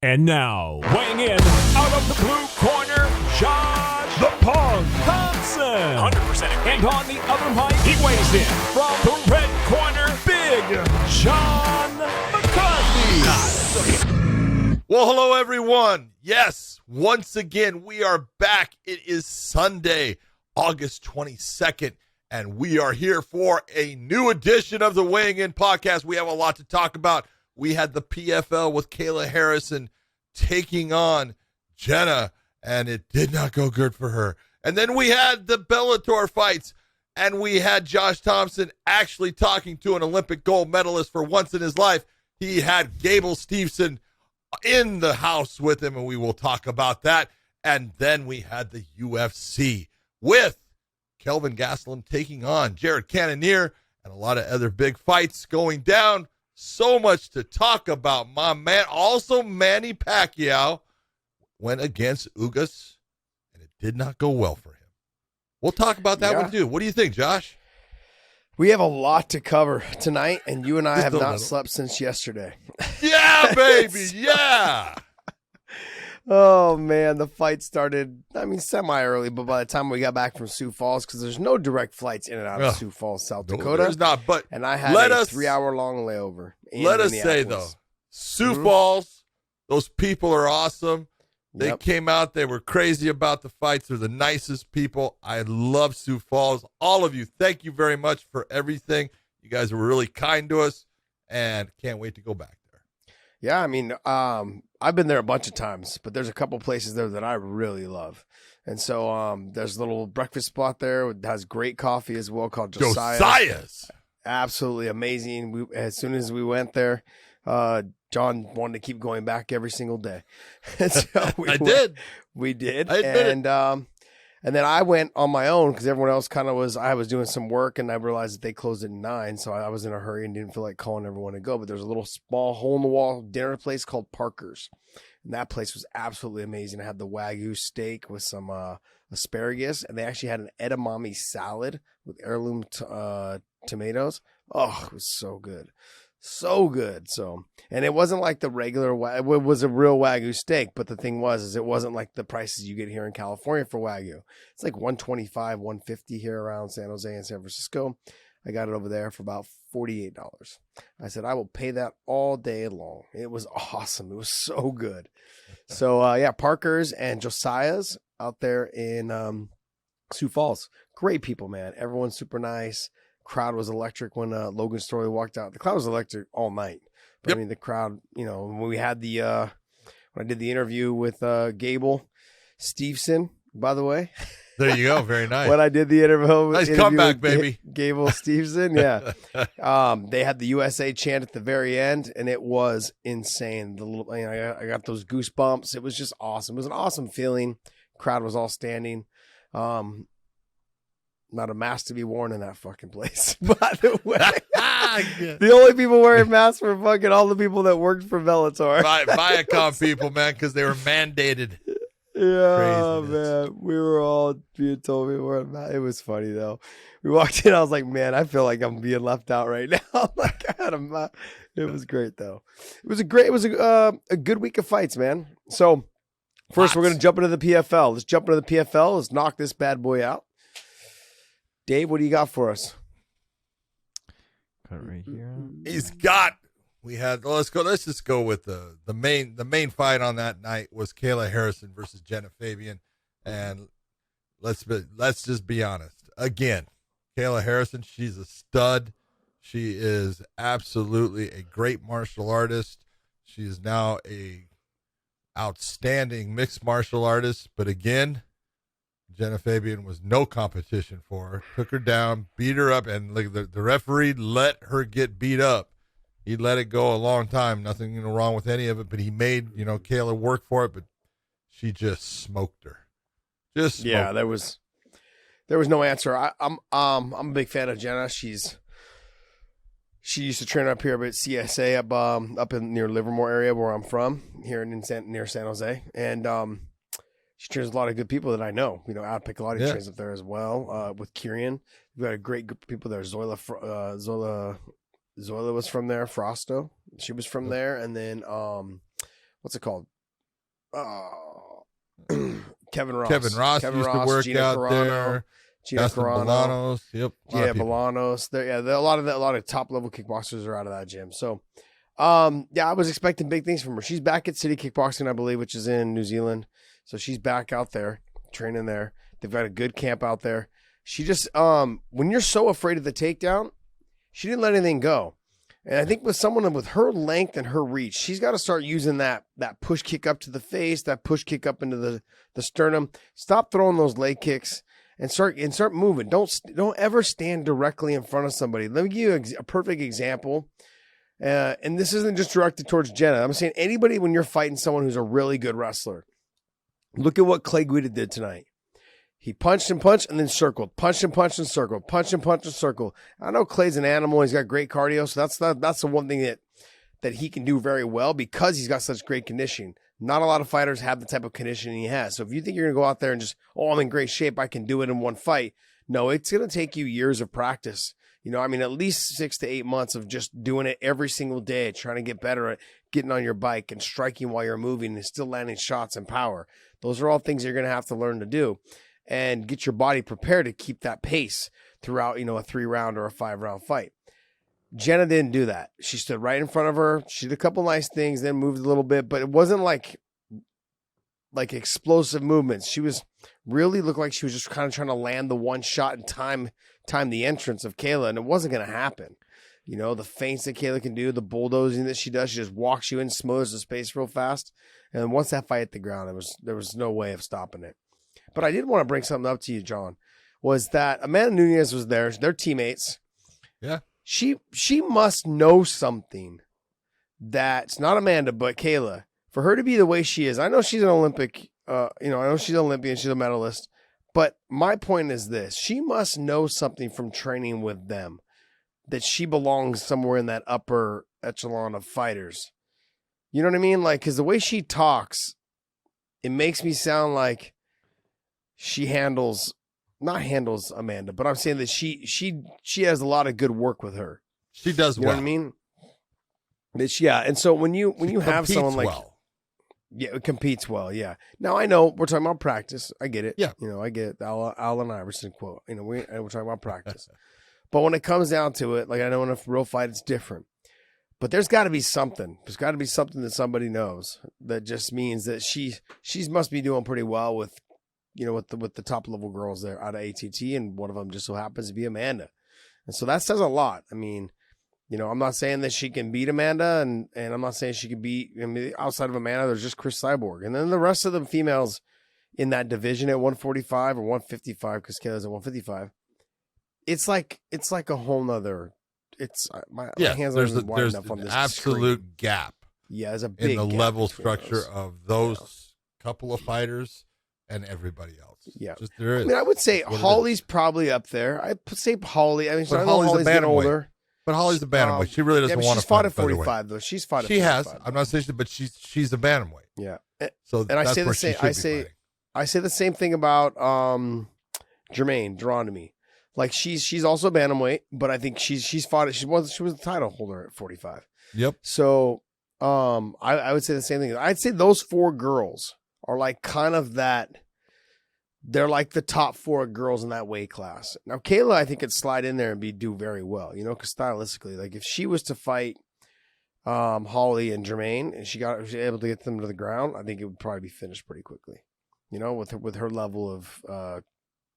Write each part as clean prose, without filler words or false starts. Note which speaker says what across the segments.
Speaker 1: And now, weighing in out of the blue corner, Josh the Punk Thompson. 100% agree. And on the other mic, he weighs in from the red corner, Big John McCarthy.
Speaker 2: Well, hello, everyone. Yes, once again, we are back. It is Sunday, August 22nd, and we are here for a new edition of the Weighing In podcast. We have a lot to talk about. We had the PFL with Kayla Harrison taking on Jenna, and it did not go good for her. And then we had the Bellator fights, and we had Josh Thompson actually talking to an Olympic gold medalist for once in his life. He had Gable Steveson in the house with him, and we will talk about that. And then we had the UFC with Kelvin Gastelum taking on Jared Cannonier, and a lot of other big fights going down. So much to talk about, my man. Also, Manny Pacquiao went against Ugas, and it did not go well for him. We'll talk about that one, too. What do you think, Josh?
Speaker 3: We have a lot to cover tonight, and you and I have not slept since yesterday.
Speaker 2: Yeah, baby, yeah.
Speaker 3: Oh, man, the fight started, semi-early, but by the time we got back from Sioux Falls, because there's no direct flights in and out of Sioux Falls, South Dakota.
Speaker 2: There's not, but
Speaker 3: and I had a 3-hour-long layover in
Speaker 2: Let us say, though, Sioux Falls, those people are awesome. They came out. They were crazy about the fights. They're the nicest people. I love Sioux Falls. All of you, thank you very much for everything. You guys were really kind to us, and can't wait to go back there.
Speaker 3: Yeah, I've been there a bunch of times, but there's a couple places there that I really love. And so there's a little breakfast spot there that has great coffee as well called Josiah's. Absolutely amazing. As soon as we went there, John wanted to keep going back every single day. And so we did. I admit it. And then I went on my own because everyone else I was doing some work, and I realized that they closed at 9. So I was in a hurry and didn't feel like calling everyone to go. But there's a little small hole-in-the-wall dinner place called Parker's. And that place was absolutely amazing. I had the Wagyu steak with some asparagus, and they actually had an edamame salad with heirloom tomatoes. Oh, it was so good. So good. And it wasn't like the regular, it was a real Wagyu steak, but the thing was, it wasn't like the prices you get here in California for Wagyu. It's like $125, $150 here around San Jose and San Francisco. I got it over there for about $48. I said, I will pay that all day long. It was awesome. It was so good. So Parker's and Josiah's out there in Sioux Falls. Great people, man. Everyone's super nice. Crowd was electric when Logan Story walked out. The crowd was electric all night. But, the crowd, when we had when I did the interview with Gable Steveson, by the way.
Speaker 2: There you go. Very nice.
Speaker 3: When I did the interview
Speaker 2: nice comeback, baby.
Speaker 3: Gable Steveson, yeah. They had the USA chant at the very end, and it was insane. I got those goosebumps. It was just awesome. It was an awesome feeling. Crowd was all standing. Not a mask to be worn in that fucking place, by the way. The only people wearing masks were fucking all the people that worked for Bellator.
Speaker 2: Viacom people, man, because they were mandated.
Speaker 3: Yeah, man. We were all being told we weren't masks. It was funny, though. We walked in, I was like, man, I feel like I'm being left out right now. Like, I had a mask. It was great, though. It was a good week of fights, man. So, first, we're going to jump into the PFL. Let's jump into the PFL. Let's knock this bad boy out. Dave, what do you got for us?
Speaker 4: Cut right here.
Speaker 2: Let's just go with the main fight on that night was Kayla Harrison versus Jenna Fabian. And let's just be honest. Again, Kayla Harrison, she's a stud. She is absolutely a great martial artist. She is now a outstanding mixed martial artist. But again, Jenna Fabian was no competition for her. Took her down, beat her up, and the referee let her get beat up. He let it go a long time. Nothing wrong with any of it, but he made Kayla work for it. But she just smoked her.
Speaker 3: There was no answer. I'm a big fan of Jenna. She used to train up here at CSA up in near Livermore area where I'm from, here near San Jose, and she trains a lot of good people that I know. Al Piccolotti trains up there as well with Kieran. We've got a great group of people there. Zoila was from there. Frosto, she was from there. And then, what's it called? Kevin Ross.
Speaker 2: Kevin Ross used to work
Speaker 3: Gina
Speaker 2: out
Speaker 3: Carano,
Speaker 2: there.
Speaker 3: Gina
Speaker 2: Justin
Speaker 3: Carano.
Speaker 2: Bolanos. Yep.
Speaker 3: Bolanos. A lot of top level kickboxers are out of that gym. So, I was expecting big things from her. She's back at City Kickboxing, I believe, which is in New Zealand. So she's back out there training there. They've got a good camp out there. She just, when you're so afraid of the takedown, she didn't let anything go. And I think with someone with her length and her reach, she's got to start using that push kick up to the face, that push kick up into the sternum. Stop throwing those leg kicks and start moving. Don't ever stand directly in front of somebody. Let me give you a perfect example. And this isn't just directed towards Jenna. I'm saying anybody when you're fighting someone who's a really good wrestler. Look at what Clay Guida did tonight. He punched and then circled. Punched and and circled. Punched and circled. I know Clay's an animal. He's got great cardio. So that's the one thing that he can do very well because he's got such great conditioning. Not a lot of fighters have the type of conditioning he has. So if you think you're going to go out there and just, I'm in great shape, I can do it in one fight. No, it's going to take you years of practice. At least 6 to 8 months of just doing it every single day, trying to get better at getting on your bike and striking while you're moving and still landing shots and power. Those are all things you're going to have to learn to do and get your body prepared to keep that pace throughout, a 3-round or a 5-round fight. Jenna didn't do that. She stood right in front of her. She did a couple nice things, then moved a little bit, but it wasn't like explosive movements. She was really looked like she was just kind of trying to land the one shot and time the entrance of Kayla, and it wasn't going to happen. The feints that Kayla can do, the bulldozing that she does, she just walks you in, smothers the space real fast. And then once that fight hit the ground, there was no way of stopping it. But I did want to bring something up to you, John, was that Amanda Nunes was there. They're teammates.
Speaker 2: Yeah.
Speaker 3: She must know something that's not Amanda, but Kayla. For her to be the way she is, I know she's an Olympic, I know she's an Olympian, she's a medalist. But my point is this. She must know something from training with them that she belongs somewhere in that upper echelon of fighters. You know what I mean? Because the way she talks, it makes me sound like she not handles Amanda, but I'm saying that she has a lot of good work with her.
Speaker 2: She does
Speaker 3: well. You know what I mean? And so when you have someone like...
Speaker 2: well.
Speaker 3: Yeah, it competes well, yeah. Now, I know we're talking about practice. I get it.
Speaker 2: Yeah.
Speaker 3: I get it. The Allen Iverson quote. We're talking about practice. But when it comes down to it, I know in a real fight, it's different. But there's got to be something. There's got to be something that somebody knows that just means that she must be doing pretty well with, with the top level girls there out of ATT, and one of them just so happens to be Amanda. And so that says a lot. I'm not saying that she can beat Amanda, and I'm not saying she can beat, outside of Amanda, there's just Chris Cyborg. And then the rest of the females in that division at 145 or 155, because Kayla's at 155, it's like a whole nother, my hands aren't even wide enough on this
Speaker 2: absolute
Speaker 3: screen.
Speaker 2: Gap.
Speaker 3: Yeah, there's a big
Speaker 2: in the
Speaker 3: gap
Speaker 2: level
Speaker 3: between
Speaker 2: structure of those couple of fighters and everybody else.
Speaker 3: Yeah.
Speaker 2: Just there is.
Speaker 3: I would say Holly's probably up there. I'd say Holly. I know
Speaker 2: Holly's
Speaker 3: getting older.
Speaker 2: But Holly's a bantamweight. She really doesn't want to
Speaker 3: fight
Speaker 2: fight
Speaker 3: at 45 though. She's fought at 45.
Speaker 2: She has. I'm not saying, but she's a bantamweight.
Speaker 3: Yeah.
Speaker 2: So
Speaker 3: and I
Speaker 2: that's
Speaker 3: say the
Speaker 2: where
Speaker 3: same.
Speaker 2: she should be fighting.
Speaker 3: I say the same thing about Jermaine Geronimi. She's also a bantamweight, but I think she's fought it. She was the title holder at 45.
Speaker 2: Yep.
Speaker 3: So I would say the same thing. I'd say those 4 girls are kind of that. They're like the top 4 girls in that weight class. Now, Kayla, I think, could slide in there and do very well, because stylistically, if she was to fight Holly and Jermaine and she was able to get them to the ground, I think it would probably be finished pretty quickly, with her level of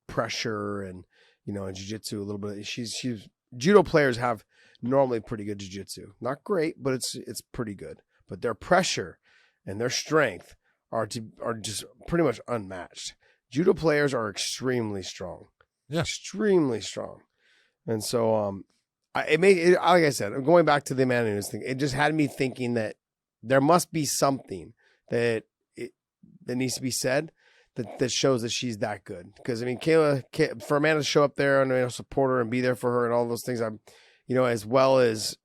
Speaker 3: pressure and, and jiu-jitsu a little bit. She's judo players have normally pretty good jiu-jitsu. Not great, but it's pretty good. But their pressure and their strength are just pretty much unmatched. Judo players are extremely strong.
Speaker 2: Yeah.
Speaker 3: Extremely strong. And so, like I said, going back to the Amanda Nunes thing, it just had me thinking that there must be something that needs to be said that shows that she's that good. Because, Kayla, for Amanda to show up there and support her and be there for her and all those things, as well as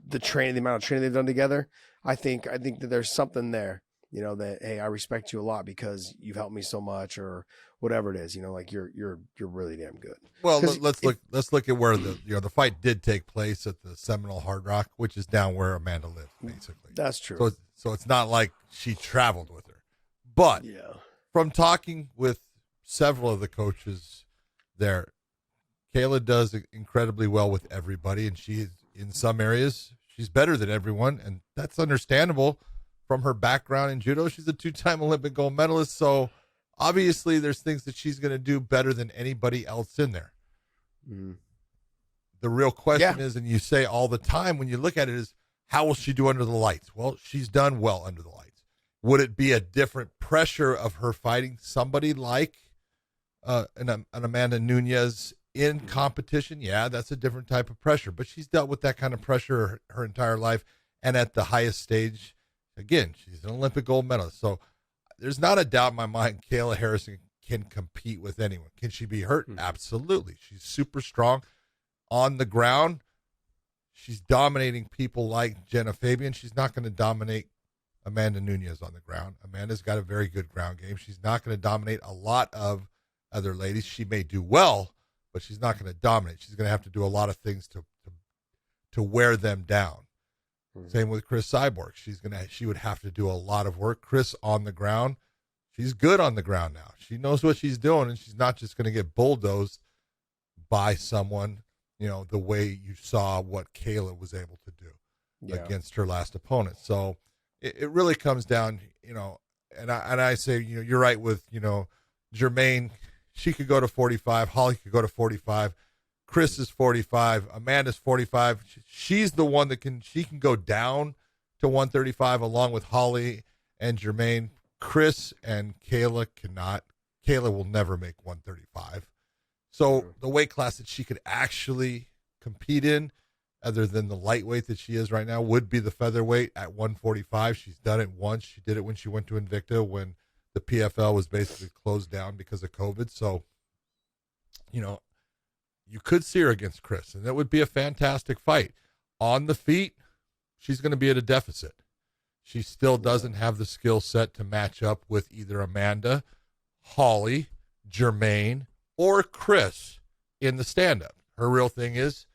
Speaker 3: the amount of training they've done together, I think that there's something there you know, that, hey, I respect you a lot because you've helped me so much, or whatever it is, you know, like you're really damn good.
Speaker 2: Well, let's look at where the fight did take place at the Seminole Hard Rock, which is down where Amanda lives, basically.
Speaker 3: That's true.
Speaker 2: So it's not like she traveled with her. But from talking with several of the coaches there, Kayla does incredibly well with everybody, and she is, in some areas, she's better than everyone, and that's understandable from her background in judo. She's a 2-time Olympic gold medalist, so obviously there's things that she's going to do better than anybody else in there. Mm. The real question is, and you say all the time when you look at it, is how will she do under the lights? Well, she's done well under the lights. Would it be a different pressure of her fighting somebody like an Amanda Nunes in competition? Yeah, that's a different type of pressure, but she's dealt with that kind of pressure her entire life, and at the highest stage. Again, she's an Olympic gold medalist, so there's not a doubt in my mind Kayla Harrison can compete with anyone. Can she be hurt? Absolutely. She's super strong on the ground. She's dominating people like Jenna Fabian. She's not going to dominate Amanda Nunes on the ground. Amanda's got a very good ground game. She's not going to dominate a lot of other ladies. She may do well, but she's not going to dominate. She's going to have to do a lot of things to wear them down. Same with Chris Cyborg. She would have to do a lot of work. Chris on the ground, she's good on the ground now. She knows what she's doing, and she's not just going to get bulldozed by someone, you know, the way you saw what Kayla was able to do against her last opponent. So it really comes down, you know, and I say, you know, you're right with, you know, Jermaine, she could go to 45, Holly could go to 45. Chris is 45. Amanda's 45. She's the one that can go down to 135 along with Holly and Jermaine. Chris and Kayla cannot. Kayla will never make 135. So the weight class that she could actually compete in, other than the lightweight that she is right now, would be the featherweight at 145. She's done it once. She did it when she went to Invicta when the PFL was basically closed down because of COVID. So, you know, you could see her against Chris, and that would be a fantastic fight. On the feet, she's going to be at a deficit. She still doesn't have the skill set to match up with either Amanda, Holly, Jermaine, or Chris in the stand-up. Her real thing is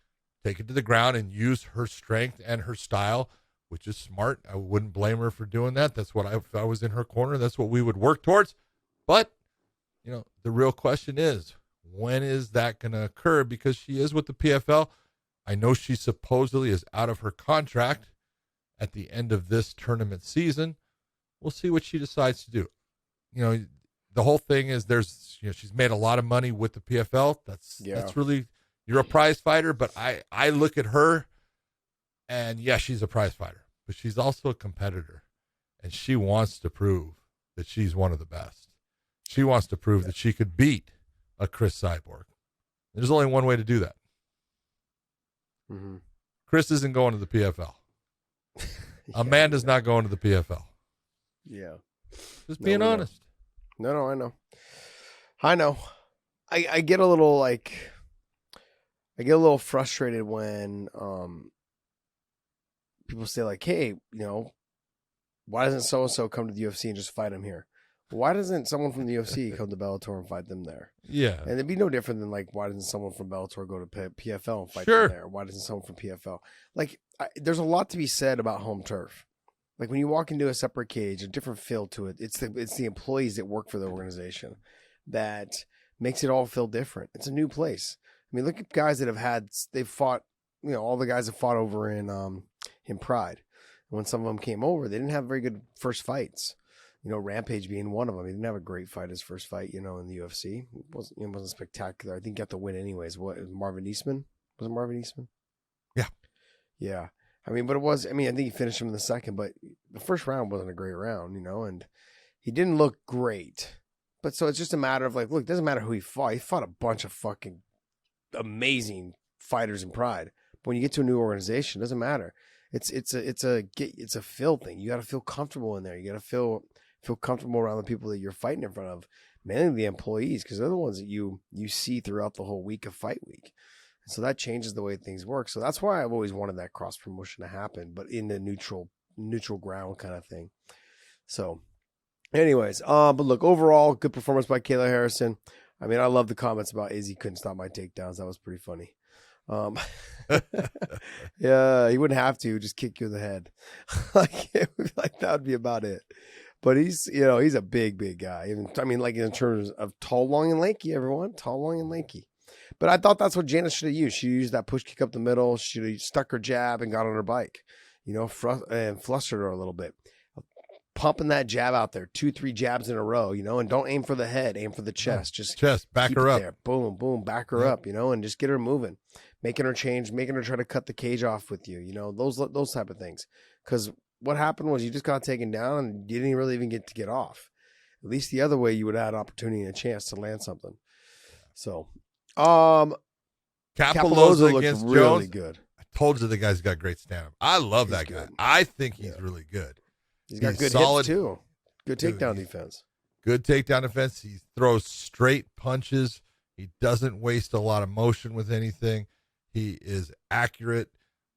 Speaker 2: take it to the ground and use her strength and her style, which is smart. I wouldn't blame her for doing that. That's what if I was in her corner, that's what we would work towards. But, you know, the real question is, when is that going to occur? Because she is with the PFL. I know she supposedly is out of her contract at the end of this tournament season. We'll see what she decides to do. You know, the whole thing is she's made a lot of money with the PFL. That's really, you're a prize fighter, but I look at her and she's a prize fighter, but she's also a competitor, and she wants to prove that she's one of the best. She wants to prove that she could beat a Chris Cyborg. There's only one way to do that. Mm-hmm. Chris isn't going to the PFL. Amanda's not going to the PFL.
Speaker 3: Yeah.
Speaker 2: Just being honest.
Speaker 3: No, I know. I get a little frustrated when people say like, hey, you know, why doesn't so-and-so come to the UFC and just fight him here? Why doesn't someone from the UFC come to Bellator and fight them there? Yeah. And it'd be no different than like, why doesn't someone from Bellator go to PFL and fight them there? Why doesn't someone from PFL? Like, there's a lot to be said about home turf. Like when you walk into a separate cage, a different feel to it. It's the employees that work for the organization that makes it all feel different. It's a new place. I mean, look at guys that they've fought, you know, all the guys that fought over in Pride. When some of them came over, they didn't have very good first fights. You know, Rampage being one of them. He didn't have a great fight his first fight, you know, in the UFC. It wasn't spectacular. I think he got the win anyways. What, Marvin Eastman? Was it Marvin Eastman? Yeah. Yeah. I mean, but I think he finished him in the second, but the first round wasn't a great round, you know, and he didn't look great. But so it's just a matter of like, look, it doesn't matter who he fought. He fought a bunch of fucking amazing fighters in Pride. But when you get to a new organization, it doesn't matter. It's a feel thing. You got to feel comfortable in there. You got to feel comfortable around the people that you're fighting in front of, mainly the employees, because they're the ones that you see throughout the whole week of fight week. And so that changes the way things work. So that's why I've always wanted that cross promotion to happen, but in the neutral ground kind of thing. So, anyways, but look, overall, good performance by Kayla Harrison. I mean, I love the comments about Izzy couldn't stop my takedowns. That was pretty funny. Yeah, he wouldn't have to just kick you in the head. Like that would be about it. But he's a big guy. Even I mean, like in terms of tall, long, and lanky. Everyone, tall, long, and lanky. But I thought that's what Jenna should have used. She used that push kick up the middle. She stuck her jab and got on her bike. And flustered her a little bit. Pumping that jab out there, 2-3 jabs in a row, and don't aim for the head, aim for the chest. Just
Speaker 2: back her up.
Speaker 3: There. Boom, boom, back her up, and just get her moving, making her change, making her try to cut the cage off with you, those type of things. Because what happened was you just got taken down and you didn't really even get off. At least the other way, you would have had an opportunity and a chance to land something. So,
Speaker 2: Capoloza against
Speaker 3: looked really
Speaker 2: Jones.
Speaker 3: good.
Speaker 2: I told you the guy's got great stand-up. I love that guy. I think he's really good.
Speaker 3: He's got good hits, too. Good takedown defense.
Speaker 2: Good takedown defense. He throws straight punches. He doesn't waste a lot of motion with anything. He is accurate.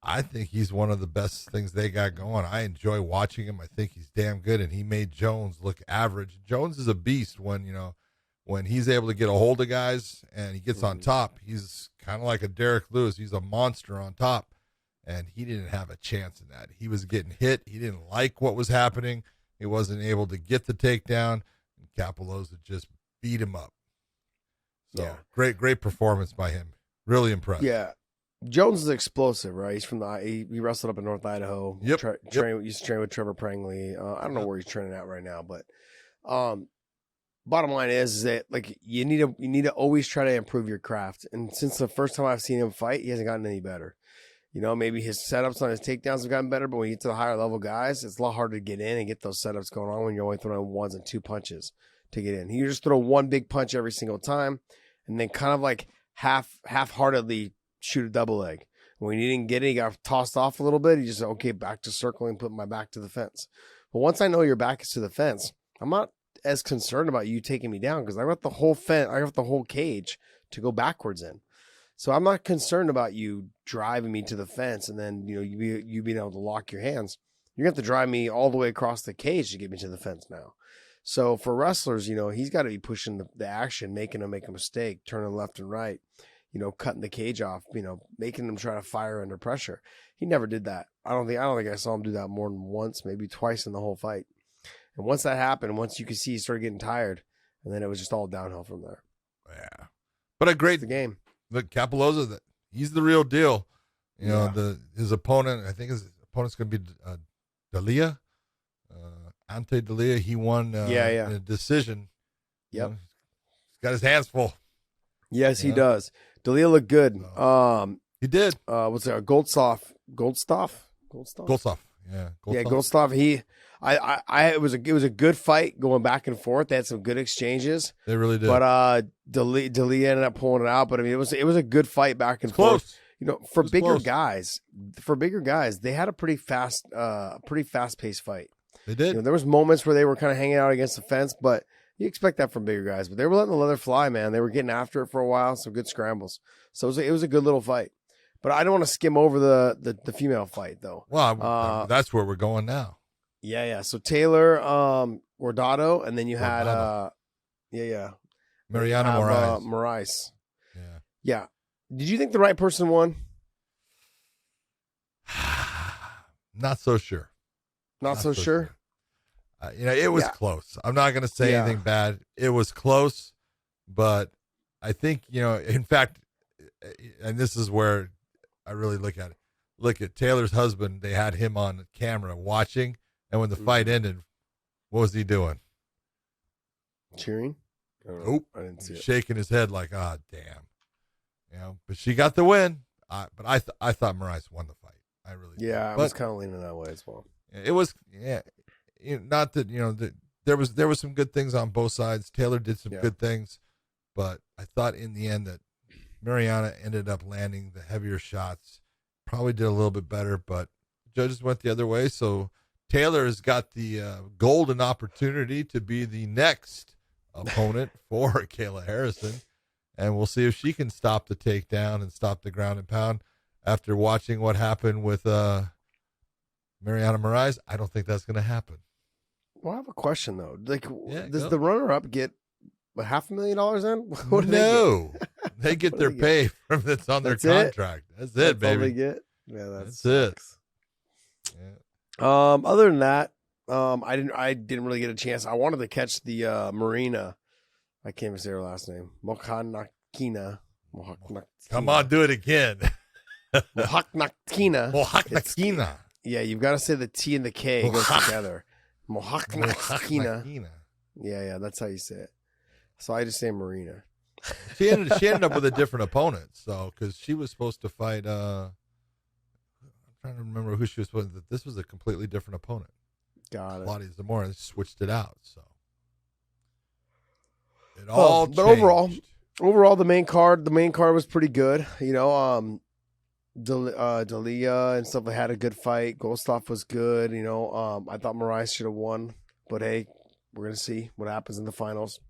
Speaker 2: I think he's one of the best things they got going. I enjoy watching him. I think he's damn good, and he made Jones look average. Jones is a beast when he's able to get a hold of guys and he gets on top. He's kind of like a Derek Lewis. He's a monster on top. And he didn't have a chance in that. He was getting hit. He didn't like what was happening. He wasn't able to get the takedown. And Capoloza just beat him up. So great performance by him. Really impressed.
Speaker 3: Yeah. Jones is explosive, right? He's from he wrestled up in North Idaho.
Speaker 2: Yep.
Speaker 3: Used to train with Trevor Prangley. I don't know where he's training at right now, but bottom line is that like you need to always try to improve your craft. And since the first time I've seen him fight, he hasn't gotten any better. Maybe his setups on his takedowns have gotten better, but when you get to the higher level guys, it's a lot harder to get in and get those setups going on when you're only throwing 1s and 2 punches to get in. You just throw one big punch every single time and then kind of like half-heartedly shoot a double leg. When you didn't get it, you got tossed off a little bit. You just said, okay, back to circling, put my back to the fence. But once I know your back is to the fence, I'm not as concerned about you taking me down because I got the whole fence, I got the whole cage to go backwards in. So I'm not concerned about you driving me to the fence and then, you being able to lock your hands. You're going to have to drive me all the way across the cage to get me to the fence now. So for wrestlers, he's got to be pushing the action, making them make a mistake, turning left and right, cutting the cage off, making them try to fire under pressure. He never did that. I don't think I saw him do that more than once, maybe twice in the whole fight. And once that happened, once you could see he started getting tired, and then it was just all downhill from there.
Speaker 2: Yeah. But a great
Speaker 3: game.
Speaker 2: Look, Capoloza, he's the real deal. His opponent, I think his opponent's going to be Dalia, Ante Dalia. He won in a decision.
Speaker 3: Yep.
Speaker 2: He's got his hands full.
Speaker 3: Yes, he does. Dalia looked good.
Speaker 2: He did.
Speaker 3: What's that? Goldstoff.
Speaker 2: Yeah.
Speaker 3: Goldstoff. It was a good fight going back and forth. They had some good exchanges.
Speaker 2: They really did.
Speaker 3: But Dalia ended up pulling it out. But I mean, it was a good fight back and forth. For bigger guys, they had a pretty fast paced fight.
Speaker 2: They did.
Speaker 3: There was moments where they were kind of hanging out against the fence, but you expect that from bigger guys. But they were letting the leather fly, man. They were getting after it for a while. Some good scrambles. So it was a good little fight. But I don't want to skim over the female fight though.
Speaker 2: Well, that's where we're going now.
Speaker 3: Yeah. So Taylor, Wardado, and then you had
Speaker 2: Mariana
Speaker 3: Moraes.
Speaker 2: Yeah.
Speaker 3: Did you think the right person won?
Speaker 2: Not so sure.
Speaker 3: Not so sure.
Speaker 2: It was close. I'm not going to say anything bad. It was close, but I think, in fact, and this is where I really look at it. Look at Taylor's husband. They had him on camera watching, and when the fight ended, what was he doing?
Speaker 3: Cheering?
Speaker 2: Nope.
Speaker 3: I didn't see it.
Speaker 2: Shaking his head like, damn. But she got the win. But I thought Moraes won the fight. I really did.
Speaker 3: I was kind of leaning that way as well.
Speaker 2: It was, not that, there was some good things on both sides. Taylor did some good things, but I thought in the end that Mariana ended up landing the heavier shots, probably did a little bit better, but judges went the other way. So Taylor has got the golden opportunity to be the next opponent for Kayla Harrison. And we'll see if she can stop the takedown and stop the ground and pound after watching what happened with Mariana Moraes. I don't think that's going to happen.
Speaker 3: Well, I have a question though. Like, does
Speaker 2: go.
Speaker 3: the runner-up get $500,000 then? What do
Speaker 2: No, they get their pay from that's on their contract. That's it, baby.
Speaker 3: All they get. Yeah, that's
Speaker 2: it. Yeah.
Speaker 3: Other than that, I didn't really get a chance. I wanted to catch the Marina. I can't even say her last name. Mohanakina.
Speaker 2: Come on, do it again.
Speaker 3: Mohanakina.
Speaker 2: Mohanakina.
Speaker 3: Yeah, you've got to say the T and the K go together. Mohanakina. Yeah, that's how you say it. So I just say Marina.
Speaker 2: She ended up with a different opponent. So because she was supposed to fight. I'm trying to remember who she was supposed to. This was a completely different opponent.
Speaker 3: Got it.
Speaker 2: Claudia Zamora switched it out. So it all.
Speaker 3: But
Speaker 2: changed.
Speaker 3: overall, the main card was pretty good. You know, Dalia and stuff. They had a good fight. Gustaf was good. You know, I thought Moraes should have won, but hey, we're gonna see what happens in the finals.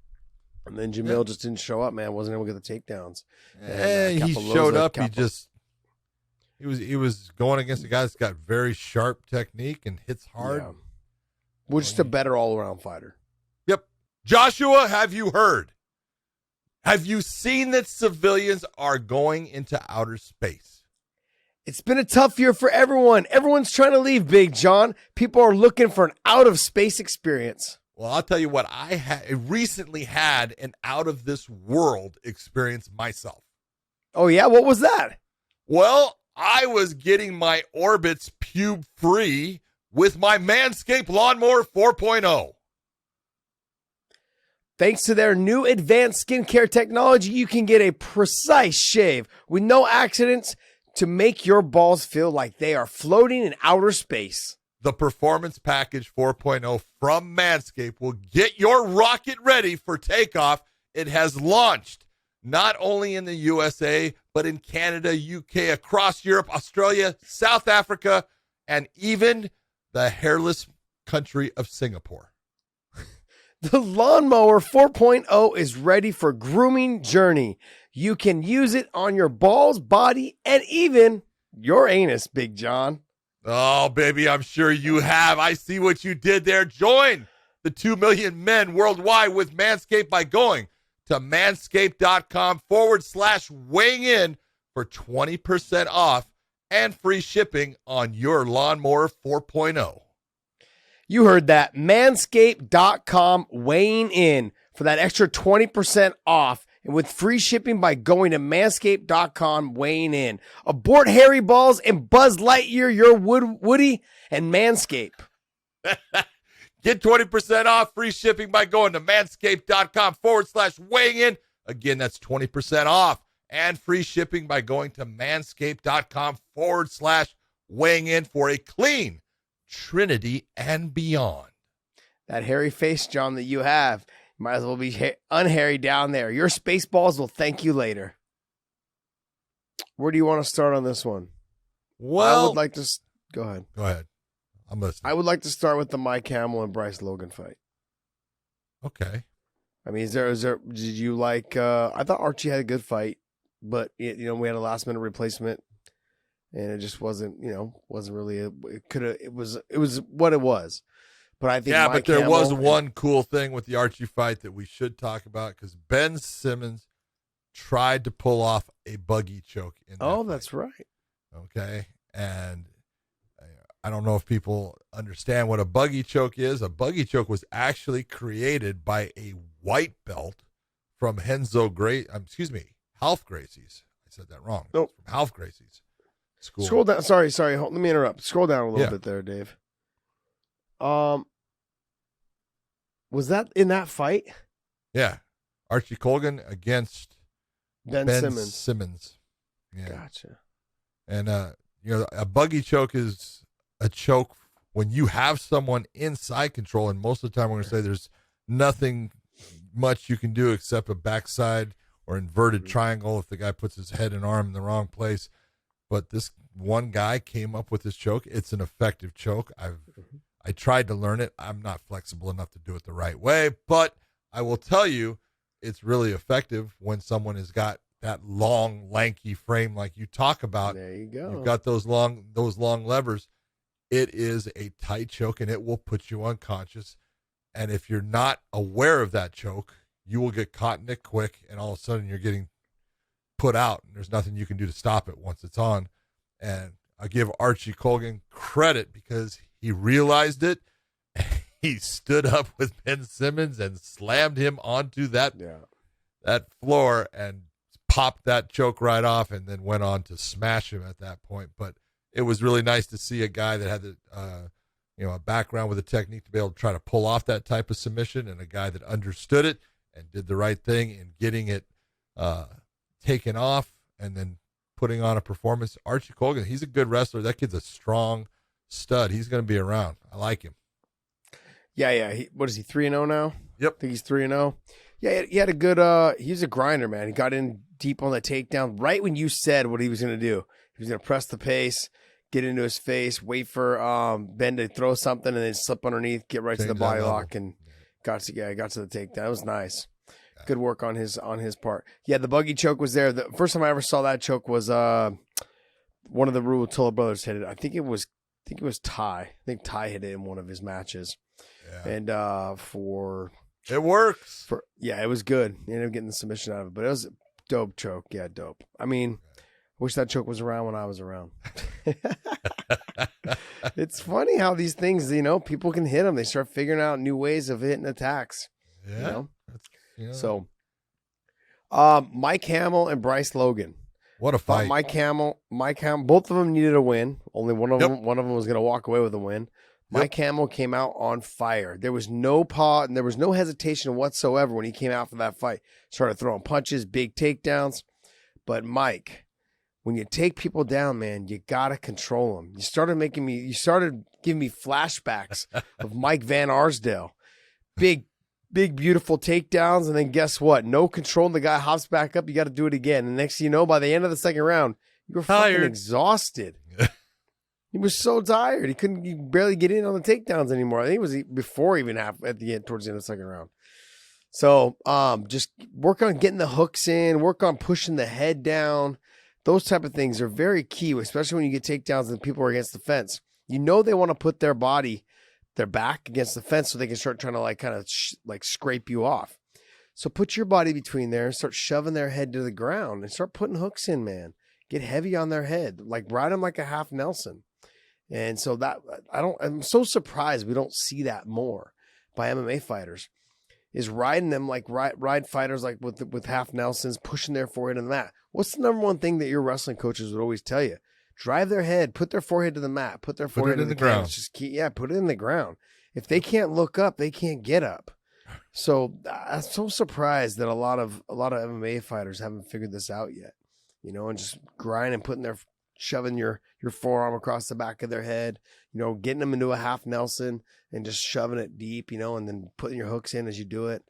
Speaker 3: And then Jamil just didn't show up, man. Wasn't able to get the takedowns.
Speaker 2: And he showed up. He was going against a guy that's got very sharp technique and hits hard.
Speaker 3: Yeah. We're just a better all-around fighter.
Speaker 2: Yep. Joshua, have you heard? Have you seen that civilians are going into outer space?
Speaker 3: It's been a tough year for everyone. Everyone's trying to leave, Big John. People are looking for an out-of-space experience.
Speaker 2: Well, I'll tell you what, I recently had an out-of-this-world experience myself.
Speaker 3: Oh, yeah? What was that?
Speaker 2: Well, I was getting my orbits pube-free with my Manscaped Lawnmower 4.0.
Speaker 3: Thanks to their new advanced skincare technology, you can get a precise shave with no accidents to make your balls feel like they are floating in outer space.
Speaker 2: The Performance Package 4.0 from Manscaped will get your rocket ready for takeoff. It has launched not only in the USA, but in Canada, UK, across Europe, Australia, South Africa, and even the hairless country of Singapore.
Speaker 3: The Lawnmower 4.0 is ready for grooming journey. You can use it on your balls, body, and even your anus, Big John.
Speaker 2: Oh, baby, I'm sure you have. I see what you did there. Join the 2 million men worldwide with Manscaped by going to manscaped.com/weighing in for 20% off and free shipping on your Lawnmower 4.0.
Speaker 3: You heard that. Manscaped.com weighing in for that extra 20% off and with free shipping by going to manscaped.com weighing in. Abort hairy balls and Buzz Lightyear your Woody and Manscaped.
Speaker 2: Get 20% off free shipping by going to manscaped.com/weighing in. Again, that's 20% off and free shipping by going to manscaped.com/weighing in for a clean Trinity and beyond.
Speaker 3: That hairy face, John, that you have, you might as well be unhairy down there. Your space balls will thank you later. Where do you want to start on this one?
Speaker 2: Well,
Speaker 3: I would like to go ahead.
Speaker 2: Go ahead. I'm listening.
Speaker 3: I would like to start with the Mike Hamill and Bryce Logan fight.
Speaker 2: Okay.
Speaker 3: I mean, did you like, I thought Archie had a good fight, but we had a last minute replacement. And it just wasn't really it was what it was. But I think
Speaker 2: but there was one cool thing with the Archie fight that we should talk about because Ben Simmons tried to pull off a buggy choke in that fight.
Speaker 3: That's right.
Speaker 2: Okay. And I don't know if people understand what a buggy choke is. A buggy choke was actually created by a white belt from Half Gracie's. I said that wrong.
Speaker 3: Nope.
Speaker 2: From Half Gracie's. School.
Speaker 3: Scroll down. Sorry. Let me interrupt. Scroll down a little bit there, Dave. Was that in that fight?
Speaker 2: Yeah. Archie Colgan against
Speaker 3: Ben Simmons.
Speaker 2: Yeah.
Speaker 3: Gotcha.
Speaker 2: And, a buggy choke is a choke when you have someone inside control. And most of the time we're going to say there's nothing much you can do except a backside or inverted triangle if the guy puts his head and arm in the wrong place. But this one guy came up with this choke. It's an effective choke. I tried to learn it. I'm not flexible enough to do it the right way, but I will tell you it's really effective when someone has got that long, lanky frame like you talk about.
Speaker 3: There you go.
Speaker 2: You've got those long levers. It is a tight choke, and it will put you unconscious. And if you're not aware of that choke, you will get caught in it quick, and all of a sudden you're getting put out, and there's nothing you can do to stop it once it's on. And I give Archie Colgan credit because he realized it. He stood up with Ben Simmons and slammed him onto that floor and popped that choke right off, and then went on to smash him at that point. But it was really nice to see a guy that had a background with a technique to be able to try to pull off that type of submission, and a guy that understood it and did the right thing in getting it taken off and then putting on a performance. Archie Colgan, he's a good wrestler. That kid's a strong stud. He's going to be around. I like him.
Speaker 3: Yeah. What is he, 3-0 now?
Speaker 2: Yep.
Speaker 3: I think he's 3-0. Yeah, he had a good, he was a grinder, man. He got in deep on the takedown right when you said what he was going to do. He was going to press the pace, get into his face, wait for Ben to throw something, and then slip underneath, get right to the body lock, and got to the takedown. It was nice. Good work on his part. Yeah, the buggy choke was there. The first time I ever saw that choke was one of the Ruotolo brothers hit it. I think it was Ty. I think Ty hit it in one of his matches. Yeah. And
Speaker 2: it works.
Speaker 3: It was good. He ended up getting the submission out of it, but it was a dope choke. Yeah, dope. I mean, I wish that choke was around when I was around. It's funny how these things, people can hit them. They start figuring out new ways of hitting attacks.
Speaker 2: Yeah.
Speaker 3: So, Mike Hamill and Bryce Logan.
Speaker 2: What a fight!
Speaker 3: Mike Hamill, both of them needed a win. Only one of them was going to walk away with a win. Mike Hamill came out on fire. There was no pause and there was no hesitation whatsoever when he came out for that fight. Started throwing punches, big takedowns. But Mike, when you take people down, man, you got to control them. You started giving me flashbacks of Mike Van Arsdale. Big, beautiful takedowns. And then guess what? No control. And the guy hops back up. You got to do it again. And next thing you know, by the end of the second round, you were fucking exhausted. He was so tired. He couldn't barely get in on the takedowns anymore. I think it was before towards the end of the second round. So just work on getting the hooks in, work on pushing the head down. Those type of things are very key, especially when you get takedowns and people are against the fence. They want to put their back against the fence so they can start trying to scrape you off. So put your body between there and start shoving their head to the ground and start putting hooks in, man. Get heavy on their head, ride them like a half Nelson. And so I'm so surprised we don't see that more by MMA fighters, is riding them ride fighters with half Nelsons, pushing their forehead in the mat. What's the number one thing that your wrestling coaches would always tell you? Drive their head, put their forehead to the mat, put their forehead in the ground. Put it in the ground. If they can't look up, they can't get up. So I'm so surprised that a lot of MMA fighters haven't figured this out yet, and just grinding, shoving your forearm across the back of their head, getting them into a half Nelson and just shoving it deep, and then putting your hooks in as you do it.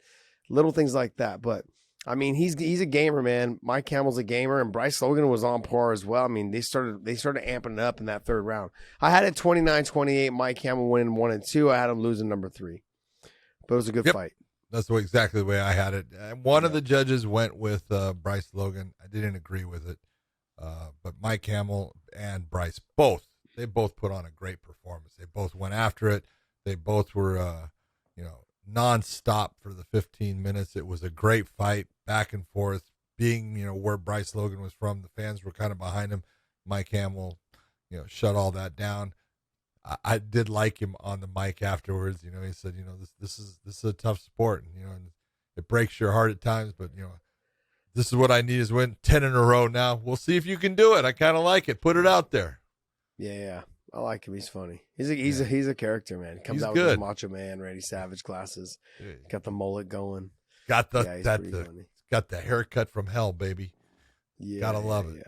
Speaker 3: Little things like that. But I mean, he's a gamer, man. Mike Hamill's a gamer, and Bryce Logan was on par as well. I mean, they started amping it up in that third round. I had it 29-28, Mike Hamill winning 1 and 2. I had him losing number 3. But it was a good fight.
Speaker 2: That's exactly the way I had it. One of the judges went with Bryce Logan. I didn't agree with it. But Mike Hamill and Bryce they both put on a great performance. They both went after it. They both were, nonstop for the 15 minutes. It was a great fight, back and forth. Being, where Bryce Logan was from, the fans were kind of behind him. Mike Hamill, shut all that down. I did like him on the mic afterwards. He said, this is a tough sport, and it breaks your heart at times, but this is what I need is win 10 in a row now. We'll see if you can do it. I kind of like it. Put it out there.
Speaker 3: Yeah. I like him. He's funny. He's a character, man. He comes out with those Macho Man, Randy Savage glasses. Got the mullet going.
Speaker 2: Got the haircut from hell, baby.
Speaker 3: Yeah.
Speaker 2: Gotta love it.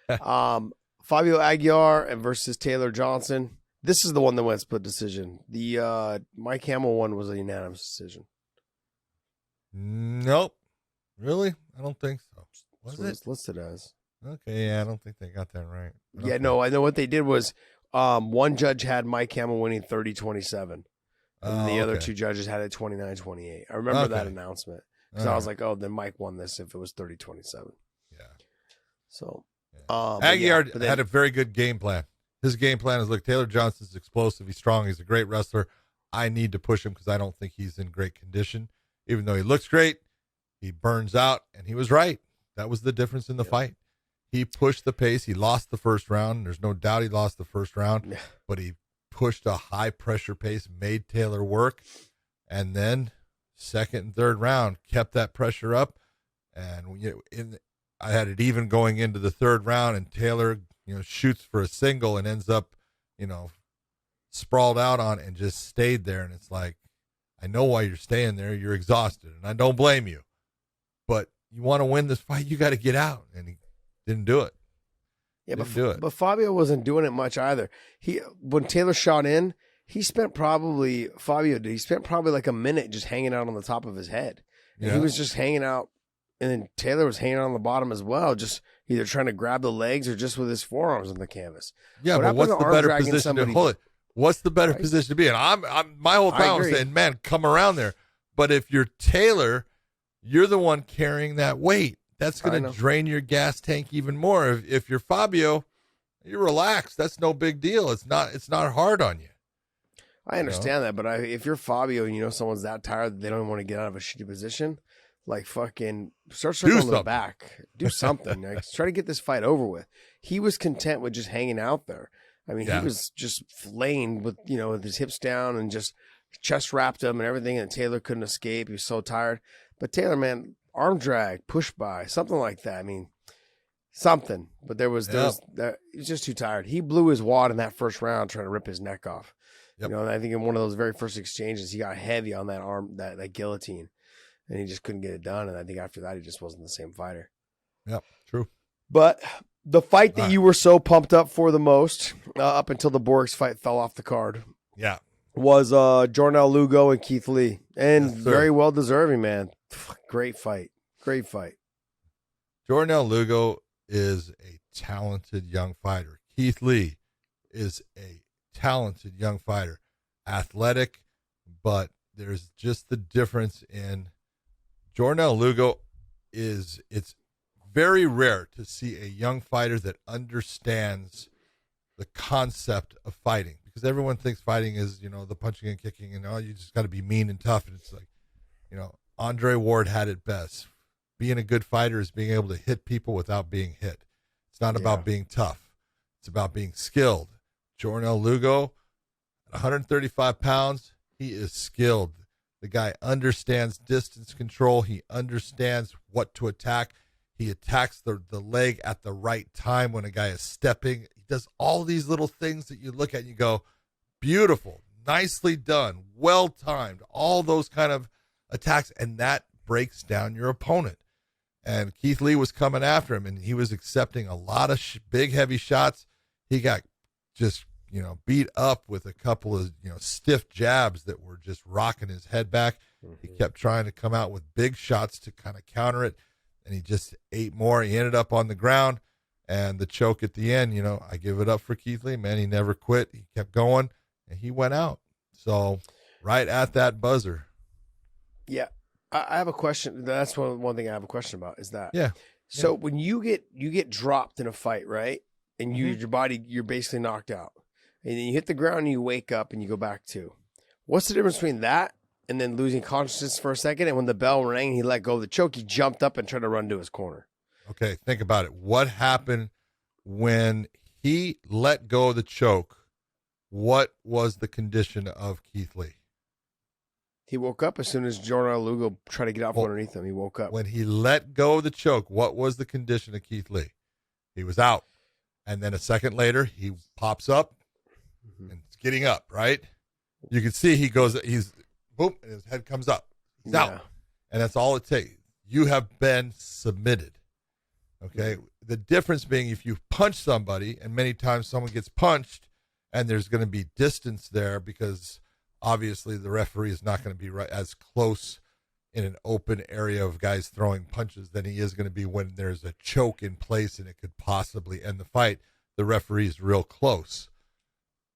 Speaker 3: Fabio Aguiar versus Taylor Johnson. This is the one that went split decision. The Mike Hamill one was a unanimous decision.
Speaker 2: Nope. Really? I don't think so.
Speaker 3: That's what it's listed as.
Speaker 2: Okay, yeah, I don't think they got that right.
Speaker 3: Yeah, no, I know what they did was one judge had Mike Hamill winning 30-27. And the other two judges had it 29-28. I remember that announcement. Because I was like, then Mike won this if it was 30-27.
Speaker 2: Yeah.
Speaker 3: So
Speaker 2: Aguiar had a very good game plan. His game plan is, look, Taylor Johnson's explosive. He's strong. He's a great wrestler. I need to push him because I don't think he's in great condition. Even though he looks great, he burns out, and he was right. That was the difference in the fight. He pushed the pace. He lost the first round. There's no doubt he lost the first round, but he pushed a high-pressure pace, made Taylor work, and then second and third round kept that pressure up. And I had it even going into the third round, and Taylor shoots for a single and ends up sprawled out on and just stayed there. And it's like, I know why you're staying there. You're exhausted, and I don't blame you. But you want to win this fight, you got to get out. And he didn't do it.
Speaker 3: Yeah, but Fabio wasn't doing it much either. When Taylor shot in, he spent probably like a minute just hanging out on the top of his head. And he was just hanging out, and then Taylor was hanging out on the bottom as well, just either trying to grab the legs or just with his forearms on the canvas.
Speaker 2: Yeah, but what's the better position to hold it? What's the better position to be in? I'm my whole time was saying, man, come around there. But if you're Taylor, you're the one carrying that weight. That's going to drain your gas tank even more. If you're Fabio, you're relaxed. That's no big deal. It's not hard on you.
Speaker 3: I understand that, but if you're Fabio and someone's that tired that they don't want to get out of a shitty position, like fucking start circling the back. Do something. Like, try to get this fight over with. He was content with just hanging out there. I mean, he was just flaying with with his hips down and just chest wrapped him and everything, and Taylor couldn't escape. He was so tired. But Taylor, man, arm drag, push by, something like that. I mean, something. But he was just too tired. He blew his wad in that first round trying to rip his neck off. Yep. And I think in one of those very first exchanges, he got heavy on that arm, that guillotine, and he just couldn't get it done. And I think after that, he just wasn't the same fighter.
Speaker 2: Yep, true.
Speaker 3: But the fight that you were so pumped up for the most, up until the Borgs fight fell off the card, was Yordenis Ugas and Keith Lee. And very well deserving, man. Great fight. Great fight.
Speaker 2: Yordenis Ugas is a talented young fighter. Keith Lee is a talented young fighter. Athletic, but there's just the difference in Yordenis Ugas it's very rare to see a young fighter that understands the concept of fighting, because everyone thinks fighting is, the punching and kicking and you just got to be mean and tough. And it's like, Andre Ward had it best. Being a good fighter is being able to hit people without being hit. It's not about being tough. It's about being skilled. Yordenis Ugas, at 135 pounds, he is skilled. The guy understands distance control. He understands what to attack. He attacks the leg at the right time when a guy is stepping. He does all these little things that you look at and you go, beautiful, nicely done, well-timed, all those kind of attacks, and that breaks down your opponent. And Keith Lee was coming after him, and he was accepting a lot of big, heavy shots. He got just, beat up with a couple of, stiff jabs that were just rocking his head back. Mm-hmm. He kept trying to come out with big shots to kind of counter it, and he just ate more. He ended up on the ground, and the choke at the end, I give it up for Keith Lee, man. He never quit. He kept going, and he went out. So right at that buzzer. Yeah.
Speaker 3: I have a question. That's one thing I have a question about is that. Yeah. So when you get dropped in a fight, right? And your body, you're basically knocked out. And then you hit the ground and you wake up and you go back to. What's the difference between that and then losing consciousness for a second? And when the bell rang and he let go of the choke, he jumped up and tried to run to his corner.
Speaker 2: Okay, think about it. What happened when he let go of the choke? What was the condition of Keith Lee?
Speaker 3: He woke up as soon as Yordenis Ugas tried to get out from underneath him. He woke up.
Speaker 2: When he let go of the choke, what was the condition of Keith Lee? He was out. And then a second later, he pops up and is getting up, right? You can see he's boom, and his head comes up. He's out. And that's all it takes. You have been submitted. Okay? The difference being if you punch somebody, and many times someone gets punched, and there's going to be distance there because obviously the referee is not going to be right as close in an open area of guys throwing punches than he is going to be when there's a choke in place and it could possibly end the fight. The referee is real close.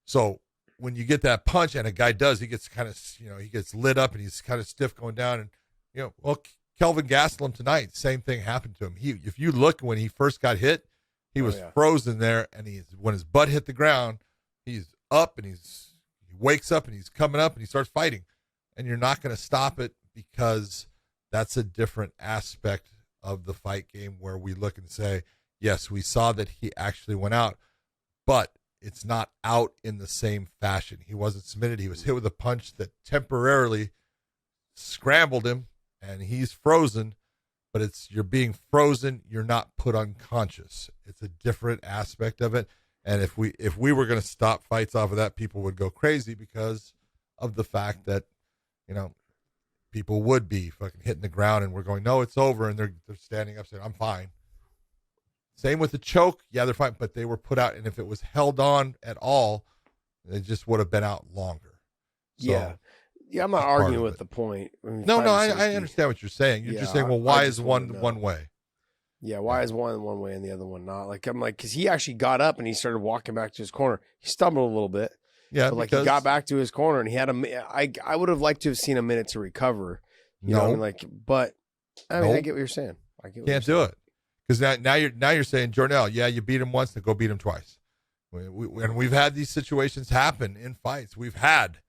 Speaker 2: So when you get that punch and a guy he gets kind of, he gets lit up and he's kind of stiff going down. And, Kelvin Gastelum tonight, same thing happened to him. If you look when he first got hit, he was frozen there, and when his butt hit the ground, he's up and he wakes up and he's coming up and he starts fighting. And you're not going to stop it because that's a different aspect of the fight game where we look and say, yes, we saw that he actually went out, but it's not out in the same fashion. He wasn't submitted. He was hit with a punch that temporarily scrambled him, and he's frozen, but you're being frozen. You're not put unconscious. It's a different aspect of it. And if we were going to stop fights off of that, people would go crazy because of the fact that, people would be fucking hitting the ground and we're going, no, it's over. And they're standing up saying, I'm fine. Same with the choke. Yeah, they're fine, but they were put out. And if it was held on at all, it just would have been out longer. So,
Speaker 3: yeah. I'm not arguing with the point.
Speaker 2: No, I understand what you're saying. You're just saying, well, why is one way?
Speaker 3: Yeah, why is one way and the other one not? Because he actually got up and he started walking back to his corner. He stumbled a little bit.
Speaker 2: Yeah,
Speaker 3: but he got back to his corner and he had I would have liked to have seen a minute to recover. You know what I mean? But I get what you're saying.
Speaker 2: Can't do it because now you're saying, Jornell, yeah, you beat him once, then go beat him twice. And we've had these situations happen in fights. We've had.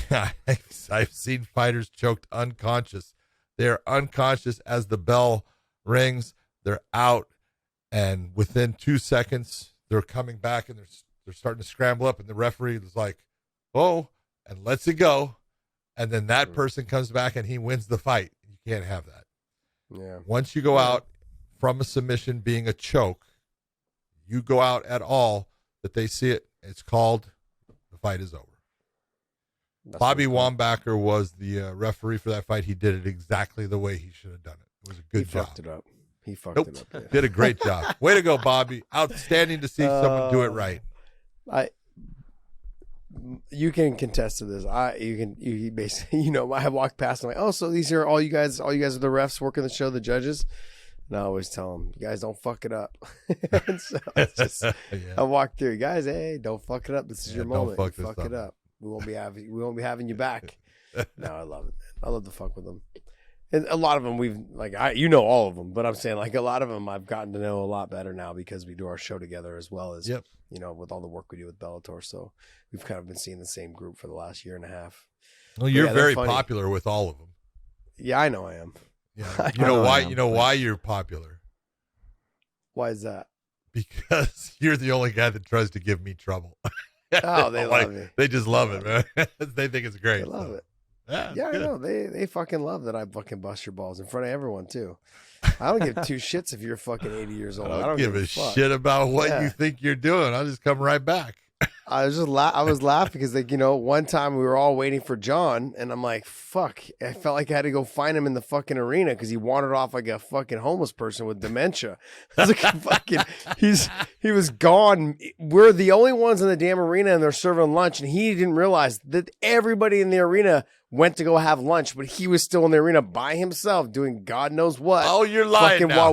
Speaker 2: I've seen fighters choked unconscious. They're unconscious as the bell rings. They're out, and within 2 seconds, they're coming back and they're starting to scramble up, and the referee is like, oh, and lets it go. And then that person comes back and he wins the fight. You can't have that.
Speaker 3: Yeah.
Speaker 2: Once you go out from a submission being a choke, you go out at all that they see it, it's called the fight is over. Bobby Wambacher was the referee for that fight. He did it exactly the way he should have done it. It was a good job.
Speaker 3: He fucked it up. Yeah.
Speaker 2: Did a great job. Way to go, Bobby. Outstanding to see someone do it right.
Speaker 3: You can contest to this. You basically, I walk past and I'm like, oh, so these are all you guys are the refs working the show, the judges. And I always tell them, you guys don't fuck it up. And so it's just, I walk through, guys, hey, don't fuck it up. This is your moment. Fuck it up. We won't be having you back. No, I love it. I love to fuck with them. And a lot of them all of them, but I'm saying a lot of them I've gotten to know a lot better now because we do our show together as well as, with all the work we do with Bellator. So we've kind of been seeing the same group for the last year and a half.
Speaker 2: Well, you're very popular with all of them.
Speaker 3: Yeah, I know I am.
Speaker 2: Yeah. You know why? You know why you're popular?
Speaker 3: Why is that?
Speaker 2: Because you're the only guy that tries to give me trouble.
Speaker 3: Oh, they love me.
Speaker 2: They just love it, man. They think it's great.
Speaker 3: They love it.
Speaker 2: Yeah,
Speaker 3: I know. They fucking love that I fucking bust your balls in front of everyone too. I don't give two shits if you're fucking 80 years old.
Speaker 2: I don't give a shit about what you think you're doing. I'll just come right back.
Speaker 3: I was laughing because one time we were all waiting for John and I'm like, fuck. I felt like I had to go find him in the fucking arena because he wandered off like a fucking homeless person with dementia. I was like, he was gone. We're the only ones in the damn arena and they're serving lunch and he didn't realize that everybody in the arena went to go have lunch, but he was still in the arena by himself doing God knows what.
Speaker 2: Oh, you're lying now.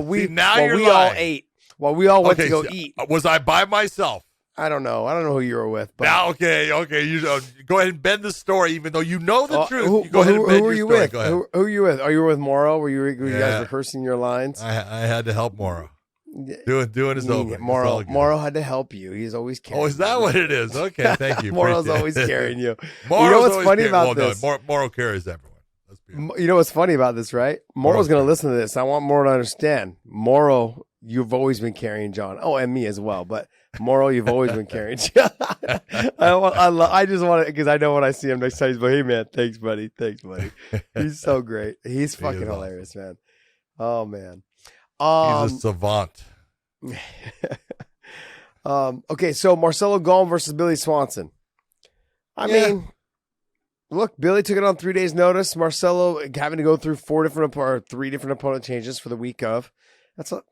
Speaker 3: While we all went to go eat.
Speaker 2: Was I by myself?
Speaker 3: I don't know who you were with. But
Speaker 2: now, okay. You go ahead and bend the story, even though you know the truth.
Speaker 3: Who were you with? Who are you with? Are you with Morrow? Were you guys rehearsing your lines?
Speaker 2: I had to help Morrow. Doing his open.
Speaker 3: Morrow had to help you. He's always carrying.
Speaker 2: Oh, is that what it is? Okay, thank you.
Speaker 3: Morrow's always carrying you. You know what's funny about this?
Speaker 2: Morrow carries everyone.
Speaker 3: You know what's funny about this, right? Morrow's going to listen to this. I want Morrow to understand. Morrow, you've always been carrying John. Oh, and me as well. But Morrow, you've always been carrying John. I just want to, because I know when I see him next time, he's like, hey, man, thanks, buddy. He's so great. He's fucking hilarious, man. Oh, man.
Speaker 2: He's a savant.
Speaker 3: Okay, so Marcelo Golm versus Billy Swanson. I mean, look, Billy took it on 3 days' notice. Marcelo having to go through 3 different opponent changes for the week of. That's a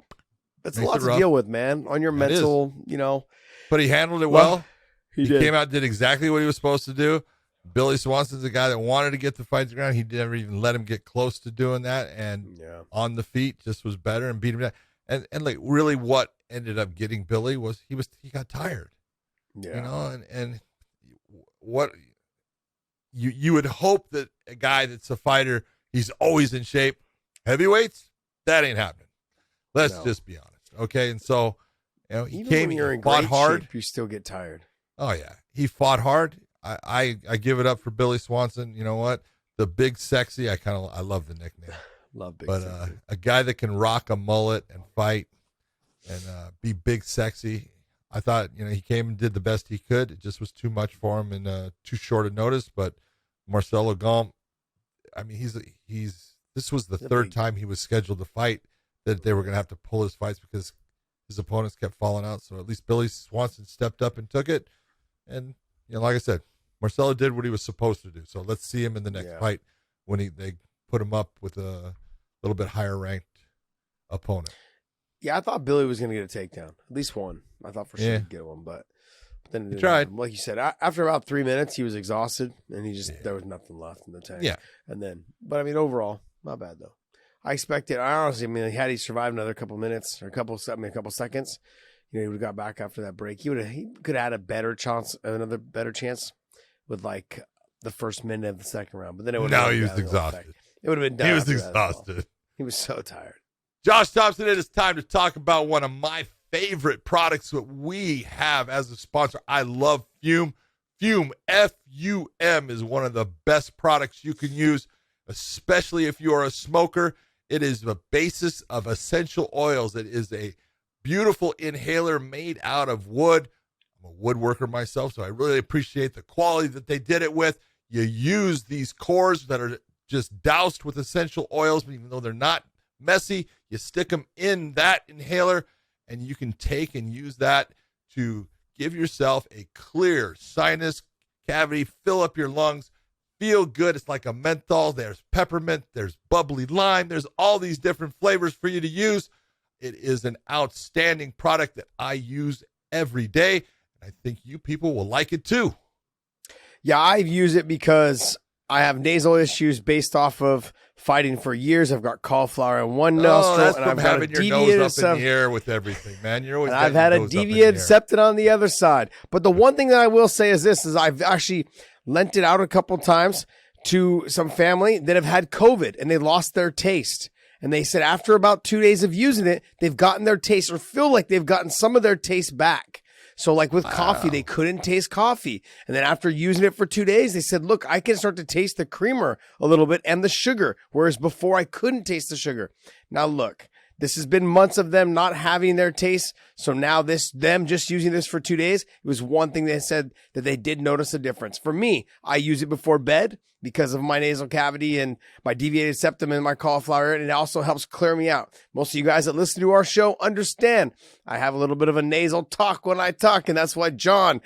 Speaker 3: lot to deal with, man. On your mental,
Speaker 2: But he handled it well. He came out and did exactly what he was supposed to do. Billy Swanson's a guy that wanted to get the fight to the ground. He never even let him get close to doing that. And on the feet just was better and beat him down. And like really what ended up getting Billy was he got tired. Yeah. And what you would hope that a guy that's a fighter, he's always in shape. Heavyweights, that ain't happening. Let's just be honest. Okay. And so, he
Speaker 3: even when you're in
Speaker 2: fought
Speaker 3: great
Speaker 2: hard.
Speaker 3: Shape, you still get tired.
Speaker 2: Oh yeah. He fought hard. I give it up for Billy Swanson. You know what? The Big Sexy. I love the nickname.
Speaker 3: Love Big
Speaker 2: But
Speaker 3: Sexy.
Speaker 2: a guy that can rock a mullet and fight and be Big Sexy. I thought, he came and did the best he could. It just was too much for him in too short a notice. But Marcelo Gomp, I mean, this was the third time he was scheduled to fight that they were going to have to pull his fights because his opponents kept falling out. So at least Billy Swanson stepped up and took it. And, like I said, Marcelo did what he was supposed to do. So let's see him in the next fight when they put him up with a little bit higher ranked opponent.
Speaker 3: Yeah, I thought Billy was going to get a takedown, at least one. I thought for sure he'd get one, but then
Speaker 2: he tried.
Speaker 3: Like you said, after about 3 minutes, he was exhausted, and there was nothing left in the tank.
Speaker 2: Yeah.
Speaker 3: But I mean, overall, not bad though. I expected. I honestly, had he survived another couple minutes or a couple seconds, he would have got back after that break. He could have had another better chance with like the first minute of the second round. But then it would.
Speaker 2: No, he was exhausted.
Speaker 3: It would have been done.
Speaker 2: He was exhausted.
Speaker 3: He was so tired.
Speaker 2: Josh Thompson, it is time to talk about one of my favorite products that we have as a sponsor. I love Fume. Fume, F-U-M, is one of the best products you can use, especially if you are a smoker. It is the basis of essential oils. It is a beautiful inhaler made out of wood. I'm a woodworker myself, so I really appreciate the quality that they did it with. You use these cores that are just doused with essential oils, even though they're not messy. You stick them in that inhaler, and you can take and use that to give yourself a clear sinus cavity, fill up your lungs, feel good. It's like a menthol. There's peppermint. There's bubbly lime. There's all these different flavors for you to use. It is an outstanding product that I use every day, and I think you people will like it too.
Speaker 3: Yeah, I use it because I have nasal issues based off of fighting for years. I've got cauliflower in one nostril,
Speaker 2: that's
Speaker 3: and
Speaker 2: from
Speaker 3: I've got a
Speaker 2: having your
Speaker 3: deviated
Speaker 2: nose up in the air with everything, man. You're always.
Speaker 3: And I've had a deviated septum on the other side. But the one thing that I will say is this: is I've actually lent it out a couple times to some family that have had COVID and they lost their taste. And they said after about 2 days of using it, they've gotten their taste or feel like they've gotten some of their taste back. So like with coffee, they couldn't taste coffee. And then after using it for 2 days, they said, look, I can start to taste the creamer a little bit and the sugar, whereas before I couldn't taste the sugar. Now look, this has been months of them not having their taste. So now them just using this for 2 days, it was one thing they said that they did notice a difference. For me, I use it before bed because of my nasal cavity and my deviated septum and my cauliflower. And it also helps clear me out. Most of you guys that listen to our show understand I have a little bit of a nasal talk when I talk. And that's why John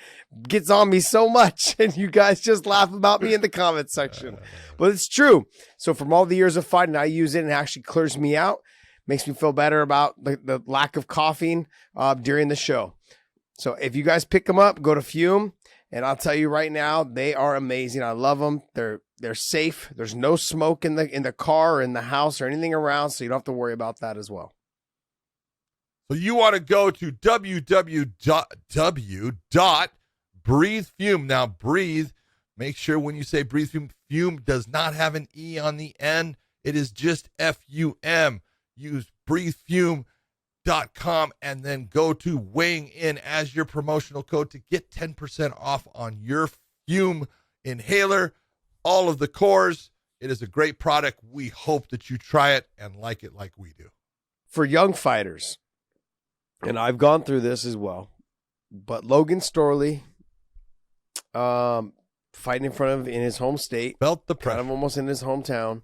Speaker 3: gets on me so much. And you guys just laugh about me in the comment section. But it's true. So from all the years of fighting, I use it and it actually clears me out. Makes me feel better about the lack of coughing during the show. So if you guys pick them up, go to Fume. And I'll tell you right now, they are amazing. I love them. They're safe. There's no smoke in the car or in the house or anything around, so you don't have to worry about that as well.
Speaker 2: So you want to go to www.breathefume. Now, breathe. Make sure when you say breathe fume, fume does not have an E on the end. It is just F-U-M. Use breathefume.com and then go to weighing in as your promotional code to get 10% off on your Fume inhaler, all of the cores. It is a great product. We hope that you try it and like it like we do.
Speaker 3: For young fighters, and I've gone through this as well, but Logan Storley, fighting in his home state,
Speaker 2: felt the pressure.
Speaker 3: Kind of almost in his hometown.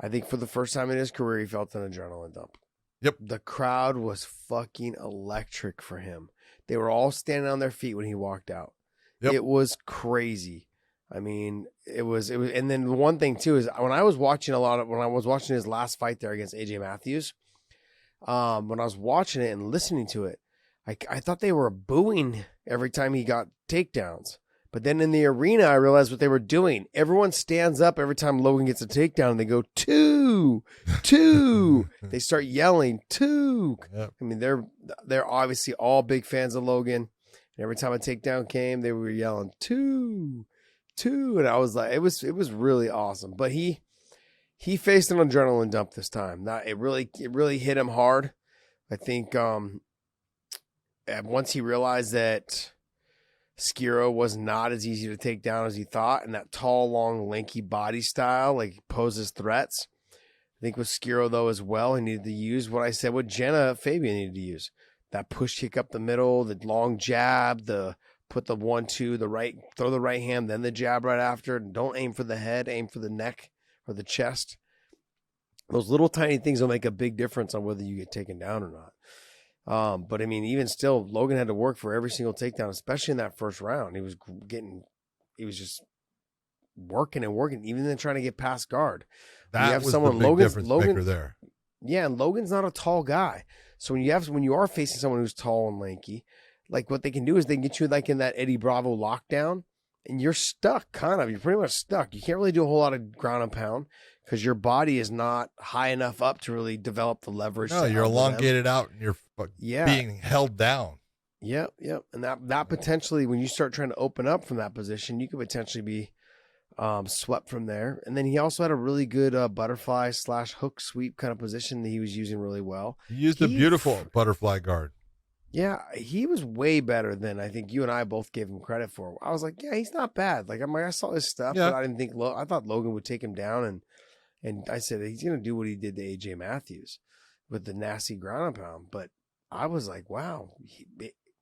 Speaker 3: I think for the first time in his career, he felt an adrenaline dump.
Speaker 2: Yep.
Speaker 3: The crowd was fucking electric for him. They were all standing on their feet when he walked out. Yep. It was crazy. I mean, it was, and then the one thing too is when I was watching his last fight there against AJ Matthews, when I was watching it and listening to it, I thought they were booing every time he got takedowns. But then in the arena, I realized what they were doing. Everyone stands up every time Logan gets a takedown, and they go, 2, 2. They start yelling, 2. Yep. I mean, they're obviously all big fans of Logan. And every time a takedown came, they were yelling, 2, 2. And I was like, it was really awesome. But he faced an adrenaline dump this time. It really hit him hard. I think once he realized that Skiro was not as easy to take down as he thought, and that tall, long, lanky body style poses threats. I think with Skiro, though, as well, he needed to use what I said what Fabian needed to use. That push kick up the middle, the long jab, put the 1-2, throw the right hand, then the jab right after. Don't aim for the head, aim for the neck or the chest. Those little tiny things will make a big difference on whether you get taken down or not. But I mean, even still, Logan had to work for every single takedown, especially in that first round. He was just working and working, even then trying to get past guard.
Speaker 2: That was the big difference maker there.
Speaker 3: Yeah, and Logan's not a tall guy. So when you are facing someone who's tall and lanky, what they can do is they can get you in that Eddie Bravo lockdown, and you're stuck, kind of. You're pretty much stuck. You can't really do a whole lot of ground and pound because your body is not high enough up to really develop the leverage.
Speaker 2: No, you're elongated out and you're being held down.
Speaker 3: Yep. And that potentially, when you start trying to open up from that position, you could potentially be swept from there. And then he also had a really good butterfly / hook sweep kind of position that he was using really well.
Speaker 2: He used a beautiful butterfly guard.
Speaker 3: Yeah, he was way better than I think you and I both gave him credit for. I was like, yeah, he's not bad. I saw his stuff, but I didn't think I thought Logan would take him down, and I said he's gonna do what he did to AJ Matthews with the nasty ground and pound. But I was like, wow,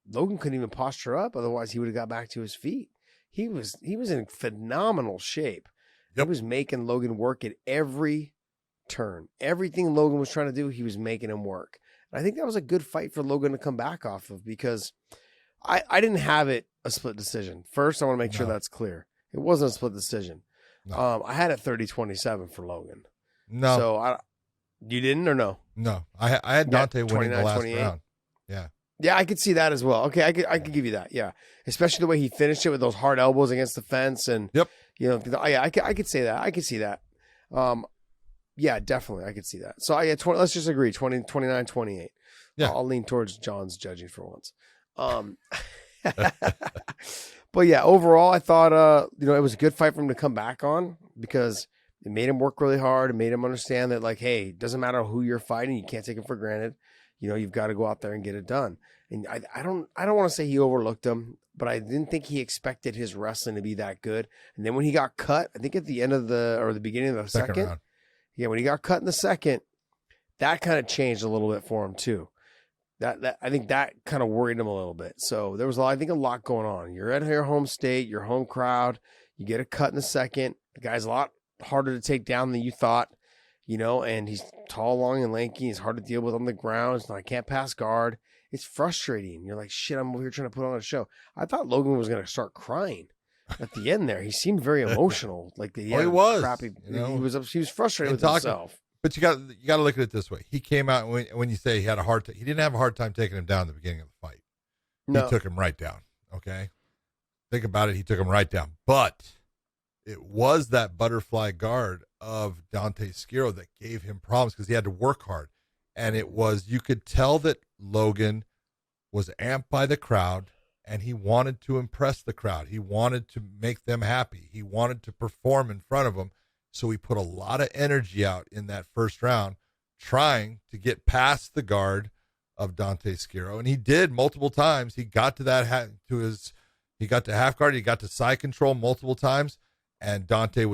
Speaker 3: Logan couldn't even posture up, otherwise he would have got back to his feet. He was in phenomenal shape. Yep. He was making Logan work at every turn. Everything Logan was trying to do, he was making him work. And I think that was a good fight for Logan to come back off of, because I didn't have it a split decision. First, I want to make sure that's clear. It wasn't a split decision. No. I had it 30-27 for Logan.
Speaker 2: No.
Speaker 3: So you didn't or no?
Speaker 2: No. I had Dante winning the last round. Yeah.
Speaker 3: Yeah, I could see that as well. Okay, I could give you that. Yeah, especially the way he finished it with those hard elbows against the fence, and I could say that. I could see that. Yeah, definitely, I could see that. So let's just agree, 29-28.
Speaker 2: Yeah,
Speaker 3: I'll lean towards John's judging for once. But yeah, overall, I thought it was a good fight for him to come back on, because it made him work really hard. It made him understand that hey, it doesn't matter who you're fighting, you can't take him for granted. You've got to go out there and get it done. And I don't want to say he overlooked him, but I didn't think he expected his wrestling to be that good. And then when he got cut, I think at the end of the beginning of the second round. Yeah, when he got cut in the second, that kind of changed a little bit for him too. That I think that kind of worried him a little bit. So there was a lot going on. You're at your home state, your home crowd. You get a cut in the second. The guy's a lot harder to take down than you thought. And he's tall, long, and lanky. He's hard to deal with on the ground. I can't pass guard. It's frustrating. You're like, shit, I'm over here trying to put on a show. I thought Logan was going to start crying at the end there. He seemed very emotional.
Speaker 2: He was.
Speaker 3: Crappy. He was frustrated with himself.
Speaker 2: But you got to look at it this way. He came out, when you say he had a hard time, he didn't have a hard time taking him down at the beginning of the fight. No. He took him right down, okay? Think about it. He took him right down. But it was that butterfly guard of Dante Skiro that gave him problems, because he had to work hard. And you could tell that Logan was amped by the crowd, and he wanted to impress the crowd. He wanted to make them happy. He wanted to perform in front of them. So he put a lot of energy out in that first round, trying to get past the guard of Dante Skiro. And he did multiple times. He got to he got to half guard. He got to side control multiple times. And Dante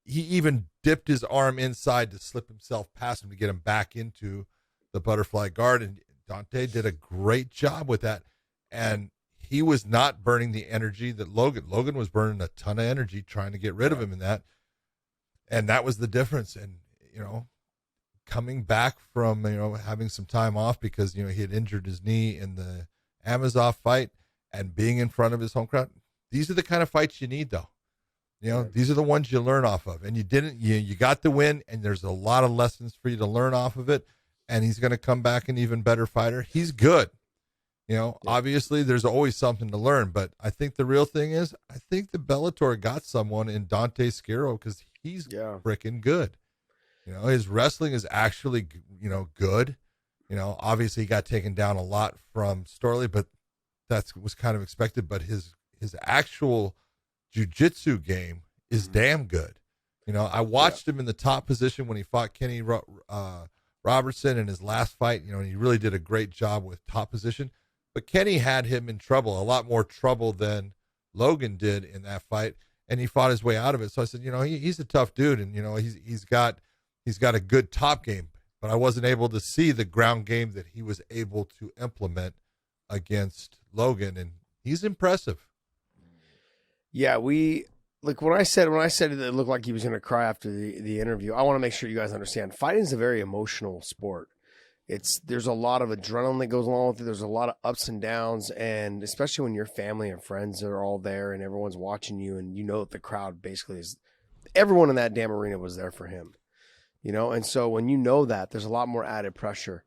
Speaker 2: he even dipped his arm inside to slip himself past him to get him back into the butterfly guard. And Dante did a great job with that. And he was not burning the energy that Logan was burning a ton of energy trying to get rid of him in that. And that was the difference. And, coming back from, having some time off because, he had injured his knee in the Amazov fight, and being in front of his home crowd, these are the kind of fights you need, though. These are the ones you learn off of. And you got the win, and there's a lot of lessons for you to learn off of it. And he's going to come back an even better fighter. He's good. Obviously there's always something to learn, but I think the real thing is, I think the Bellator got someone in Dante Skiro, because he's freaking good. His wrestling is actually, good. Obviously he got taken down a lot from Storley, but that was kind of expected. But his actual jiu-jitsu game is damn good. I watched him in the top position when he fought Kenny Robertson in his last fight, and he really did a great job with top position. but Kenny had him in trouble, a lot more trouble than Logan did in that fight, and he fought his way out of it. So I said, he's a tough dude, and he's got a good top game, but I wasn't able to see the ground game that he was able to implement against Logan, and he's impressive.
Speaker 3: Yeah, when I said it looked like he was going to cry after the interview, I want to make sure you guys understand. Fighting is a very emotional sport. There's a lot of adrenaline that goes along with it. There's a lot of ups and downs, and especially when your family and friends are all there and everyone's watching you, and that the crowd basically is everyone in that damn arena was there for him, And so when that, there's a lot more added pressure,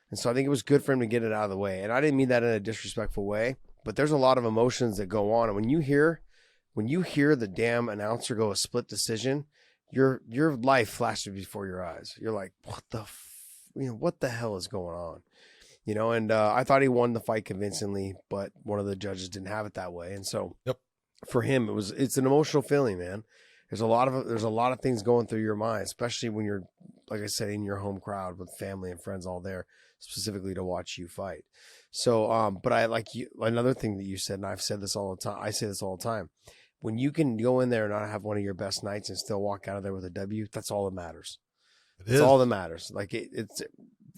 Speaker 3: and so I think it was good for him to get it out of the way. And I didn't mean that in a disrespectful way, but there's a lot of emotions that go on, and when you hear the damn announcer go a split decision, your life flashes before your eyes. You're like, what the hell is going on? And I thought he won the fight convincingly, but one of the judges didn't have it that way. And so for him, it's an emotional feeling, man. There's a lot of things going through your mind, especially when you're, like I said, in your home crowd with family and friends all there, specifically to watch you fight. So, but I like you, another thing that you said, and I've said this all the time. I say this all the time. When you can go in there and not have one of your best nights and still walk out of there with a W, that's all that matters. It's all that matters. Like it's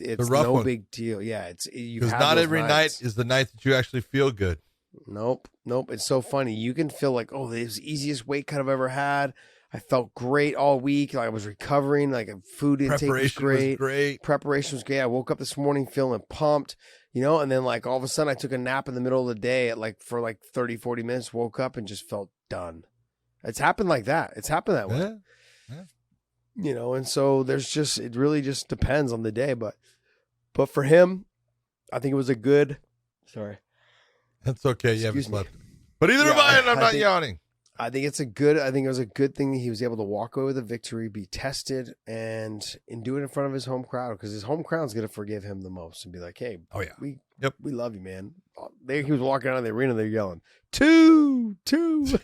Speaker 3: no one. Big deal. Yeah, because
Speaker 2: not every night is the night that you actually feel good.
Speaker 3: Nope. It's so funny. You can feel like, oh, this is the easiest weight cut I've ever had. I felt great all week. Like I was recovering. Like food intake was great. Preparation was great. I woke up this morning feeling pumped. And then like all of a sudden I took a nap in the middle of the day for 30, 40 minutes, woke up and just felt done. It's happened like that. It's happened that way. Yeah. And so it really just depends on the day. But for him, I think it was a good, sorry.
Speaker 2: That's okay. You haven't slept. But either have I, and I'm not yawning.
Speaker 3: I think it was a good thing that he was able to walk away with a victory, be tested, and do it in front of his home crowd, because his home crowd's going to forgive him the most and be like, hey, we love you, man. He was walking out of the arena, they're yelling, 2.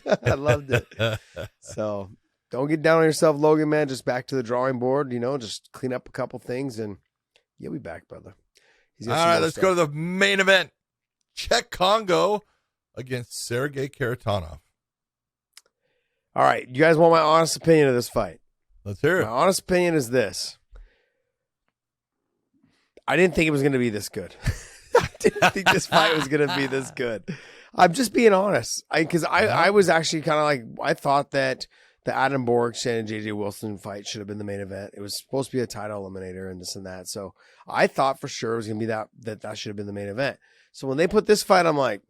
Speaker 3: I loved it. So don't get down on yourself, Logan, man. Just back to the drawing board, just clean up a couple things, and you'll be back, brother.
Speaker 2: All right, let's go to the main event. Cheick Kongo against Sergei Kharitonov.
Speaker 3: All right, you guys want my honest opinion of this fight?
Speaker 2: Let's hear it.
Speaker 3: My honest opinion is this. I didn't think it was going to be this good. I didn't think this fight was going to be this good. I'm just being honest. Because I was actually kind of like, I thought that the Adam Borg, Shannon J.J. Wilson fight should have been the main event. It was supposed to be a title eliminator and this and that. So I thought for sure it was going to be that should have been the main event. So when they put this fight, I'm like,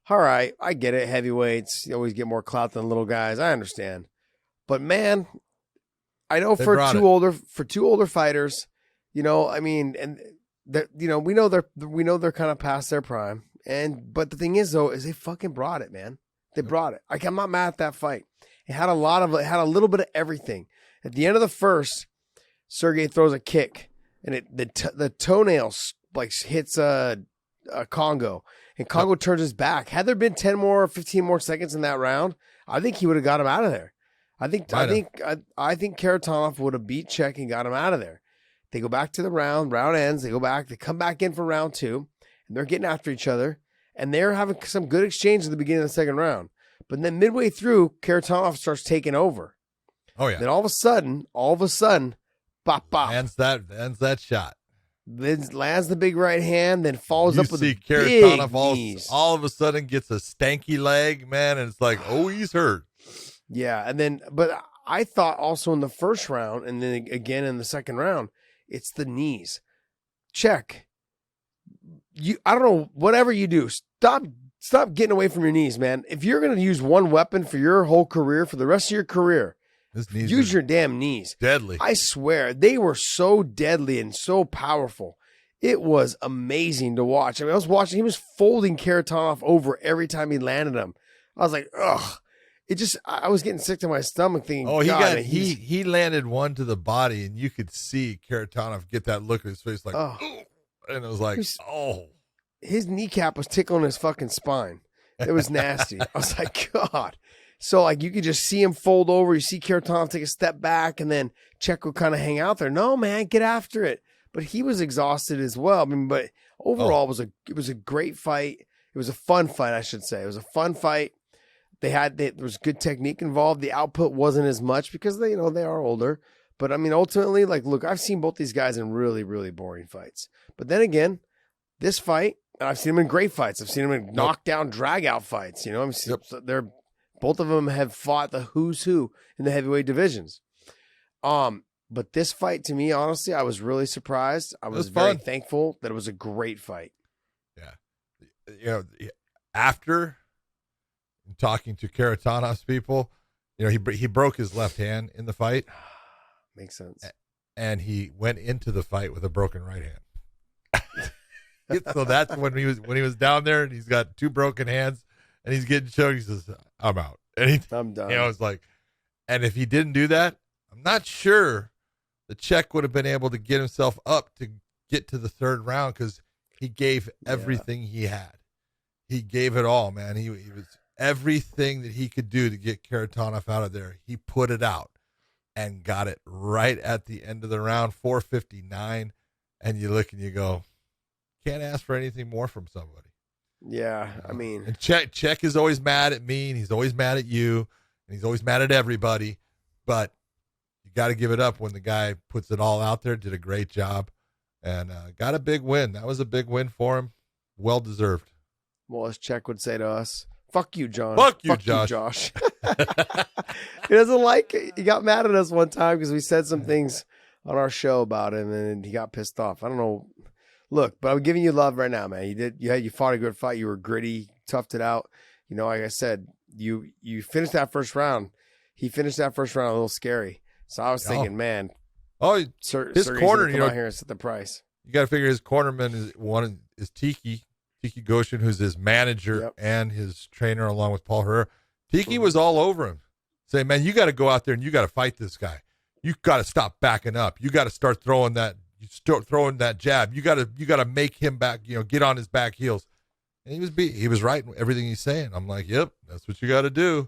Speaker 3: all right, I get it. Heavyweights, you always get more clout than little guys. I understand. But man, I know for two older fighters, I mean, and we know they're kind of past their prime. But the thing is though, is they fucking brought it, man. They brought it. Like, I'm not mad at that fight. It had a little bit of everything. At the end of the first, Sergei throws a kick, and the toenails hits Kongo, and Kongo turns his back. Had there been 10 more or 15 more seconds in that round, I think he would have got him out of there. I think Kharitonov would have beat Cheick and got him out of there. They go back to the round ends. They come back in for round 2, and they're getting after each other, and they're having some good exchange at the beginning of the second round. But then midway through, Kharitonov starts taking over.
Speaker 2: Oh yeah.
Speaker 3: Then all of a sudden, bop bop.
Speaker 2: Ends that shot.
Speaker 3: Then lands the big right hand, then follows up with a
Speaker 2: Kharitonov
Speaker 3: big knees.
Speaker 2: all of a sudden gets a stanky leg, man, and it's like, oh, he's hurt.
Speaker 3: Yeah, but I thought also in the first round, and then again in the second round, it's the knees. Cheick, I don't know, whatever you do, stop getting away from your knees, man. If you're going to use one weapon for your whole career, for the rest of your career, use your damn knees.
Speaker 2: Deadly.
Speaker 3: I swear, they were so deadly and so powerful. It was amazing to watch. I mean, I was watching, he was folding Kharitonov over every time he landed him. I was like, ugh. I was getting sick to my stomach thinking,
Speaker 2: he landed one to the body, and you could see Kharitonov get that look on his face like, oh. And it was like, oh.
Speaker 3: His kneecap was tickling his fucking spine. It was nasty. I was like, God. So, you could just see him fold over. You see Kharitonov take a step back, and then Cheick would kind of hang out there. No, man, get after it. but he was exhausted as well. I mean, but overall, it was a great fight. It was a fun fight, I should say. It was a fun fight. There was good technique involved. The output wasn't as much because they are older. But I mean, ultimately, like, look, I've seen both these guys in really, really boring fights. But then again, this fight, and I've seen them in great fights. I've seen them in knockdown, drag-out fights. Both of them have fought the who's who in the heavyweight divisions. But this fight, to me, honestly, I was really surprised. I was very thankful that it was a great fight.
Speaker 2: Yeah. After talking to Kharitonov's people, he broke his left hand in the fight.
Speaker 3: Makes sense.
Speaker 2: And he went into the fight with a broken right hand. So that's when he was down there, and he's got 2 broken hands, and he's getting choked. He says, "I'm out." And
Speaker 3: I'm done.
Speaker 2: I was like, and if he didn't do that, I'm not sure the Cheick would have been able to get himself up to get to the 3rd round, because he gave everything he had. He gave it all, man. He was everything that he could do to get Kharitonov out of there. He put it out and got it right at the end of the round, 4:59. And you look and you go, can't ask for anything more from somebody.
Speaker 3: Yeah, I mean,
Speaker 2: and Cheick is always mad at me, and he's always mad at you, and he's always mad at everybody. But you got to give it up when the guy puts it all out there. Did a great job, and got a big win. That was a big win for him. Well deserved.
Speaker 3: Well, as Cheick would say to us, "Fuck you, John.
Speaker 2: Fuck you, Josh."
Speaker 3: He doesn't like it. He got mad at us one time because we said some things on our show about him, and he got pissed off. I don't know. Look, but I'm giving you love right now, man. You fought a good fight. You were gritty, toughed it out. Like I said, you finished that first round. He finished that first round a little scary. So I was thinking, man.
Speaker 2: Oh, his corner,
Speaker 3: come out here and set the price.
Speaker 2: You got to figure his cornerman is Tiki Goshen, who's his manager and his trainer, along with Paul Herrera. Tiki was all over him, saying, "Man, you got to go out there and you got to fight this guy. You got to stop backing up. You got to start throwing that." You start throwing that jab. You got to make him back. Get on his back heels. And he was right in everything he's saying. I'm like, yep, that's what you got to do.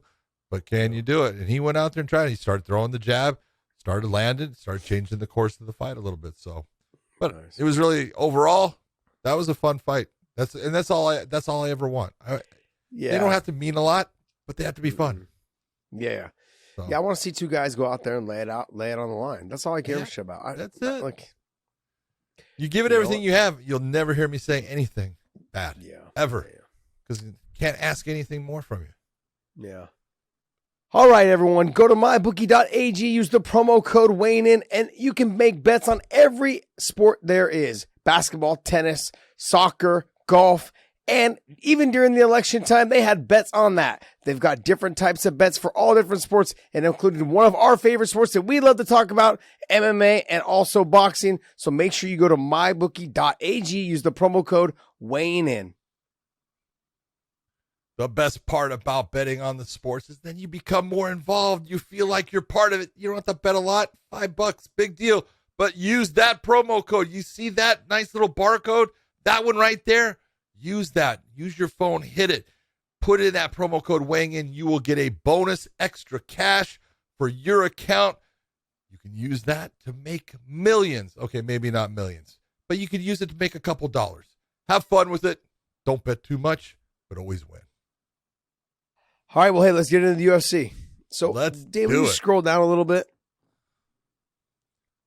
Speaker 2: But can you do it? And he went out there and tried. He started throwing the jab, started landing, started changing the course of the fight a little bit. So, but It was really overall that was a fun fight. That's all I ever want. They don't have to mean a lot, but they have to be fun.
Speaker 3: Yeah. So. Yeah, I want to see 2 guys go out there and lay it on the line. That's all I care about.
Speaker 2: That's it. You give it everything you have, you'll never hear me say anything bad. Ever. Because you can't ask anything more from you.
Speaker 3: Yeah. All right, everyone. Go to mybookie.ag, use the promo code WAYNEIN, and you can make bets on every sport there is. Basketball, tennis, soccer, golf, and even during the election time, they had bets on that. They've got different types of bets for all different sports, and including one of our favorite sports that we love to talk about, MMA, and also boxing. So make sure you go to mybookie.ag, use the promo code WAYNEIN.
Speaker 2: The best part about betting on the sports is then you become more involved. You feel like you're part of it. You don't have to bet a lot. $5, big deal. But use that promo code. You see that nice little barcode? That one right there? Use that. Use your phone. Hit it. Put in that promo code weighing in. You will get a bonus extra cash for your account. You can use that to make millions. Okay, maybe not millions, but you can use it to make a couple dollars. Have fun with it. Don't bet too much, but always win.
Speaker 3: All right, well, hey, let's get into the UFC. So,
Speaker 2: Dave,
Speaker 3: will you scroll down a little bit?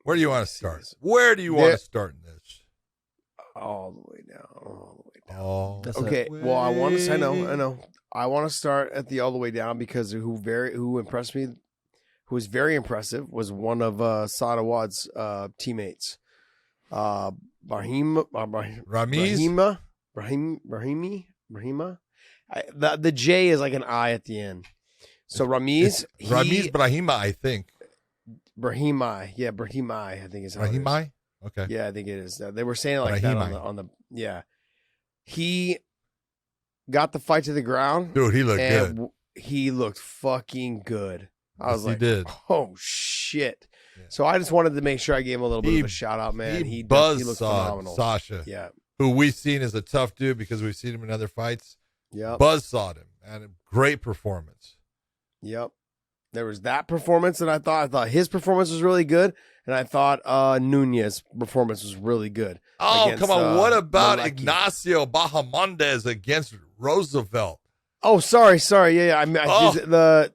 Speaker 2: Where do you want to start? Where do you want to start in this?
Speaker 3: All the way down.
Speaker 2: Okay.
Speaker 3: Well, I want to. I know. I want to start at the all the way down because who impressed me, who was very impressive, was one of Sadawad's teammates, Brahima. The J is like an I at the end. So Ramiz
Speaker 2: Brahima, I think.
Speaker 3: Brahimai, yeah, Brahimai, I think is how
Speaker 2: Brahimai?
Speaker 3: it is.
Speaker 2: Okay.
Speaker 3: Yeah, I think it is. They were saying it like that on the yeah. He got the fight to the ground.
Speaker 2: Dude, he looked good.
Speaker 3: He looked fucking good. I was like,
Speaker 2: he did.
Speaker 3: Oh shit. Yeah. So I just wanted to make sure I gave him a little bit of a shout out, man.
Speaker 2: He looked phenomenal. Sasha.
Speaker 3: Yeah.
Speaker 2: Who we've seen as a tough dude because we've seen him in other fights.
Speaker 3: Yeah.
Speaker 2: Buzzsawed him and a great performance.
Speaker 3: Yep. There was that performance that I thought his performance was really good. And I thought Nunez's performance was really good.
Speaker 2: Oh,
Speaker 3: against,
Speaker 2: come on. What about
Speaker 3: Malecki.
Speaker 2: Ignacio Bahamondes against Roosevelt?
Speaker 3: Oh, sorry. Yeah. That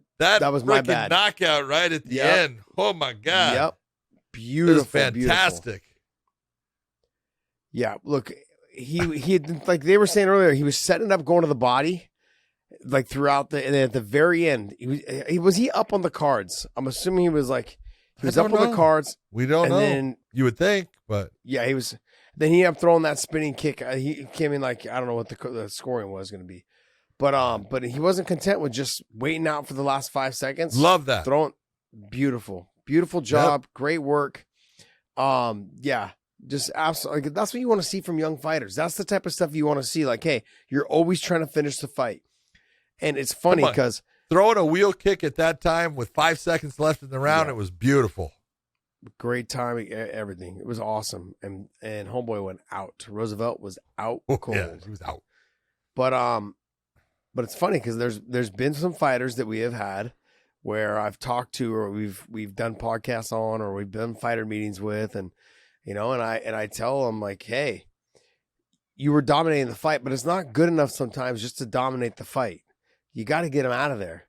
Speaker 3: was my
Speaker 2: freaking
Speaker 3: bad.
Speaker 2: knockout right at the end. Oh, my God.
Speaker 3: Yep.
Speaker 2: It
Speaker 3: Beautiful.
Speaker 2: was fantastic.
Speaker 3: Beautiful. Yeah, look, he like they were saying earlier, he was setting up going to the body, like throughout and then at the very end, he was up on the cards. I'm assuming he was up on the cards.
Speaker 2: We don't know.
Speaker 3: Then,
Speaker 2: you would think, but
Speaker 3: yeah, he was. Then he ended up throwing that spinning kick. He came in like I don't know what the scoring was going to be, but he wasn't content with just waiting out for the last 5 seconds.
Speaker 2: Love that.
Speaker 3: Throwing beautiful job, great work. Yeah. Just absolutely, that's what you want to see from young fighters. That's the type of stuff you want to see. Like, hey, you're always trying to finish the fight. And it's funny because
Speaker 2: throwing a wheel kick at that time with 5 seconds left in the round, It was beautiful.
Speaker 3: Great timing, everything. It was awesome. And homeboy went out. Roosevelt was out cold.
Speaker 2: Yeah, he was out.
Speaker 3: But it's funny because there's been some fighters that we have had where I've talked to or we've done podcasts on or we've done fighter meetings with and and I tell them like, hey, you were dominating the fight, but it's not good enough sometimes just to dominate the fight. You got to get them out of there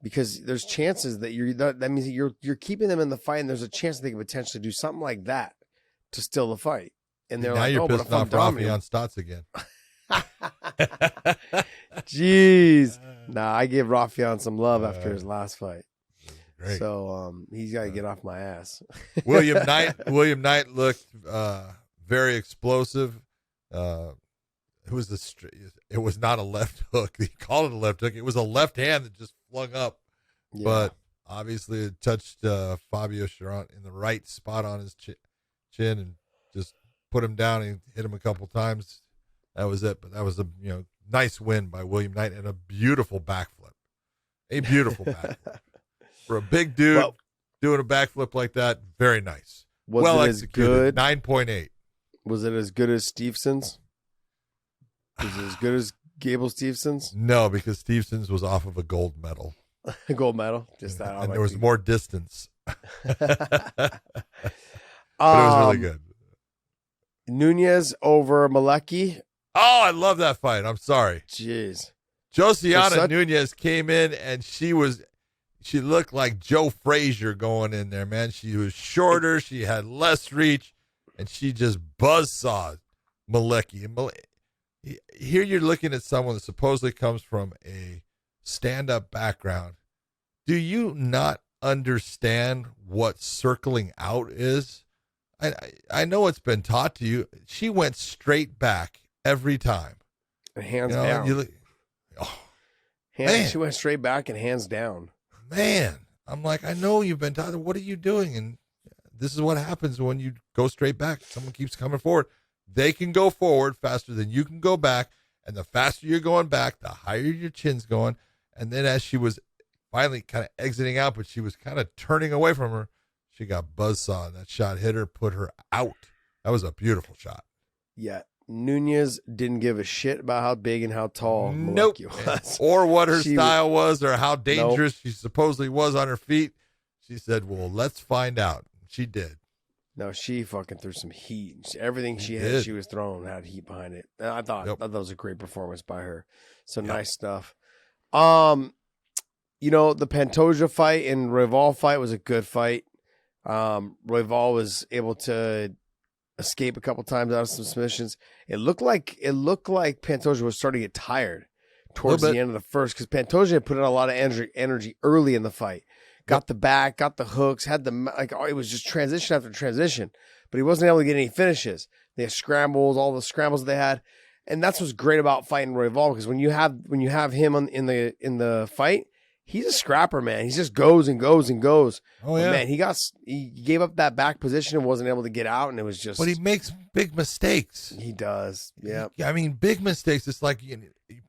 Speaker 3: because there's chances that that means that you're keeping them in the fight, and there's a chance that they could potentially do something like that to steal the fight. And they're
Speaker 2: now you're pissing off Rafian Stotts again.
Speaker 3: Jeez, I give Rafian some love after his last fight.
Speaker 2: Great.
Speaker 3: So he's got to get off my ass.
Speaker 2: William Knight looked very explosive. It was not a left hook. He called it a left hook. It was a left hand that just flung up, but obviously it touched Fabio Cherant in the right spot on his chin and just put him down and hit him a couple times. That was it. But that was a nice win by William Knight and a beautiful backflip. A beautiful backflip. For a big dude doing a backflip like that, very nice. Well executed. 9.8.
Speaker 3: Was it as good as Stevenson's? Was it as good as Gable Stevenson's?
Speaker 2: No, because Stevenson's was off of a gold medal.
Speaker 3: A gold medal? Just that.
Speaker 2: And there was more distance. But it was really good.
Speaker 3: Nunez over Malecki.
Speaker 2: Oh, I love that fight. I'm sorry.
Speaker 3: Jeez.
Speaker 2: Josiana Nunez came in and she looked like Joe Frazier going in there, man. She was shorter, she had less reach, and she just buzzsawed Malecki. Here you're looking at someone that supposedly comes from a stand-up background. Do you not understand what circling out is? I know it's been taught to you. She went straight back every time.
Speaker 3: Hands down. She went straight back and hands down.
Speaker 2: Man, I'm like, I know you've been taught. What are you doing? And this is what happens when you go straight back. Someone keeps coming forward. They can go forward faster than you can go back. And the faster you're going back, the higher your chin's going. And then as she was finally kind of exiting out, but she was kind of turning away from her, she got buzzsaw. That shot hit her, put her out. That was a beautiful shot.
Speaker 3: Yeah. Nunez didn't give a shit about how big and how tall Malecki was.
Speaker 2: Or what her style was or how dangerous she supposedly was on her feet. She said, well, let's find out. She did.
Speaker 3: No, she fucking threw some heat. Everything she was throwing had heat behind it. And I thought that was a great performance by her. So nice stuff. The Pantoja fight and Royval fight was a good fight. Royval was able to escape a couple times out of some submissions. It looked like Pantoja was starting to get tired towards the end of the first because Pantoja had put in a lot of energy early in the fight. Got the back, got the hooks, had it was just transition after transition, but he wasn't able to get any finishes. They had scrambles, all the scrambles they had, and that's what's great about fighting Royval because when you have him in the fight, he's a scrapper, man. He just goes and goes and goes. Oh yeah, man. He gave up that back position and wasn't able to get out, and it was just.
Speaker 2: But he makes big mistakes.
Speaker 3: He does. Yeah.
Speaker 2: I mean, big mistakes. It's like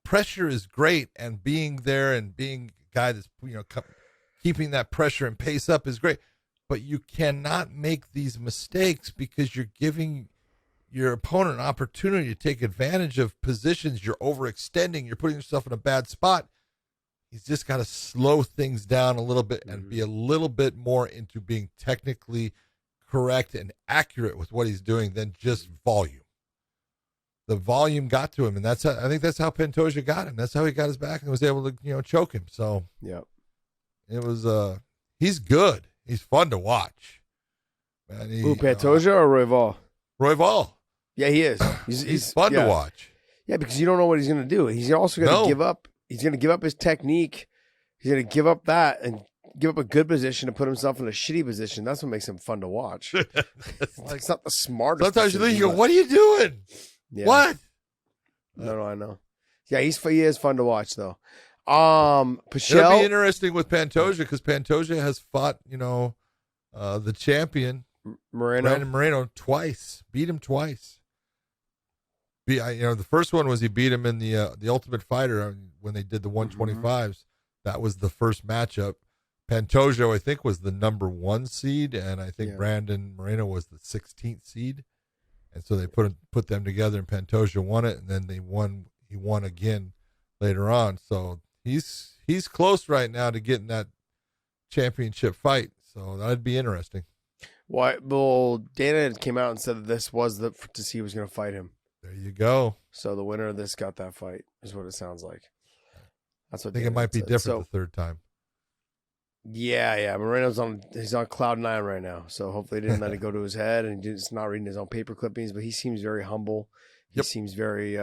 Speaker 2: pressure is great, and being there and being a guy that's keeping that pressure and pace up is great, but you cannot make these mistakes because you're giving your opponent an opportunity to take advantage of positions. You're overextending. You're putting yourself in a bad spot. He's just got to slow things down a little bit and be a little bit more into being technically correct and accurate with what he's doing than just volume. The volume got to him, and I think that's how Pantoja got him. That's how he got his back and was able to, choke him. So it was he's good. He's fun to watch. Man,
Speaker 3: Pantoja or Royval?
Speaker 2: Royval.
Speaker 3: Yeah, he is. He's
Speaker 2: fun to watch.
Speaker 3: Yeah, because you don't know what he's going to do. He's also going to give up. He's going to give up his technique. He's going to give up that and give up a good position to put himself in a shitty position. That's what makes him fun to watch. It's not the smartest.
Speaker 2: Sometimes you go, "What are you doing? Yeah. What?"
Speaker 3: No, I know. Yeah, he is fun to watch though. Pushell.
Speaker 2: It'll be interesting with Pantoja because Pantoja has fought, the champion Brandon Moreno twice, beat him twice. The first one was he beat him in the Ultimate Fighter when they did the 125s. That was the first matchup. Pantoja, I think, was the number 1 seed, and I think Brandon Moreno was the 16th seed. And so they put them together, and Pantoja won it, and then he won again later on. So he's close right now to getting that championship fight. So that'd be interesting.
Speaker 3: Well, Dana came out and said that this was to see who was going to fight him.
Speaker 2: There you go.
Speaker 3: So the winner of this got that fight, is what it sounds like. That's what
Speaker 2: I think. It might be different the third time.
Speaker 3: Yeah. Moreno's on cloud 9 right now. So hopefully he didn't let it go to his head, and he's not reading his own paper clippings, but he seems very humble. He seems very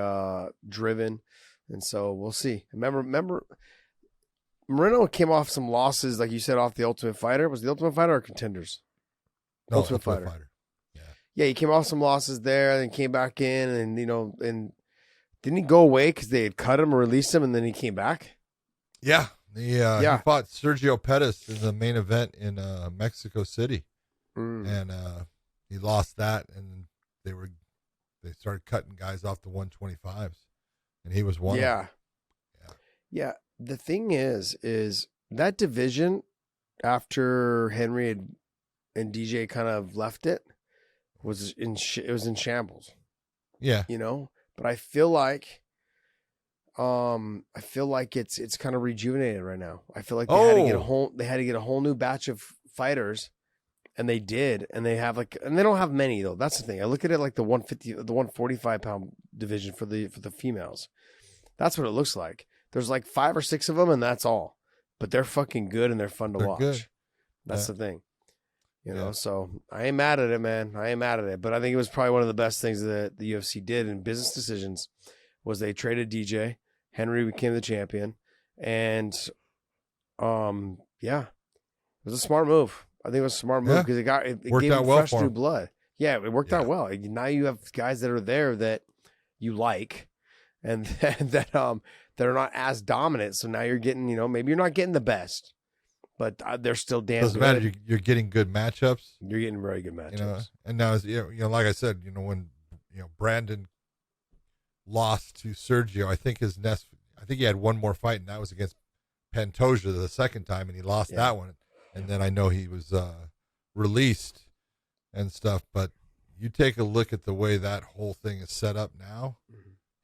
Speaker 3: driven. And so we'll see. Remember Moreno came off some losses, like you said, off the Ultimate Fighter. Was the Ultimate Fighter or Contenders?
Speaker 2: No, Ultimate Fighter.
Speaker 3: Yeah, he came off some losses there, and then came back in, and and didn't he go away because they had cut him or released him, and then he came back?
Speaker 2: Yeah. He fought Sergio Pettis in the main event in Mexico City, and he lost that, and they started cutting guys off the 125s, and he was one. Yeah. The thing is that division after Henry and DJ kind of left it was in shambles. Yeah, but I feel like it's kind of rejuvenated right now. I feel like they had to get a whole new batch of fighters, and they did, and they have and they don't have many though. That's the thing. I look at it like the 150, the 145 pound division for the females. That's what it looks like. There's like 5 or 6 of them, and that's all. But they're fucking good, and they're fun to watch. Good. That's the thing. So I ain't mad at it, man. I ain't mad at it. But I think it was probably one of the best things that the UFC did in business decisions was they traded DJ. Henry became the champion. And, it was a smart move. I think it was a smart move because it worked
Speaker 3: gave
Speaker 2: out
Speaker 3: him
Speaker 2: well
Speaker 3: fresh new blood. Yeah, it worked out well. Now you have guys that are there that you like and that are not as dominant. So now you're getting, maybe you're not getting the best, but they're still damn
Speaker 2: Doesn't
Speaker 3: good.
Speaker 2: matter. You're getting good matchups.
Speaker 3: You're getting very good matchups.
Speaker 2: And now, like I said, when Brandon lost to Sergio, I think he had one more fight, and that was against Pantoja the second time, and he lost that one. And then I know he was released and stuff. But you take a look at the way that whole thing is set up now.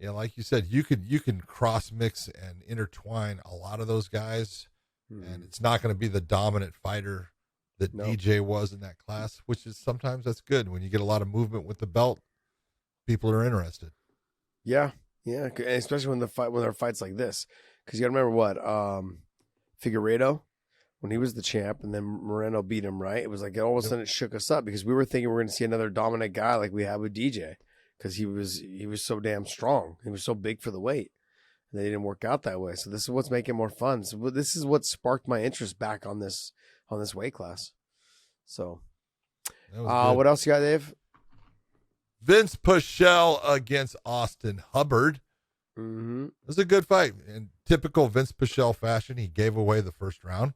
Speaker 2: Like you said, you can cross mix and intertwine a lot of those guys, and it's not going to be the dominant fighter that DJ was in that class, which is sometimes that's good. When you get a lot of movement with the belt, people are interested.
Speaker 3: Yeah, especially when there are fights like this, because you got to remember what Figueiredo, when he was the champ, and then Moreno beat him. Right, it was like all of a sudden it shook us up because we were thinking we were going to see another dominant guy like we had with DJ. Because he was so damn strong. He was so big for the weight. And they didn't work out that way. So this is what's making it more fun. So this is what sparked my interest back on this weight class. So what else you got, Dave?
Speaker 2: Vince Pushell against Austin Hubbard. It was a good fight. In typical Vince Pushell fashion, he gave away the first round.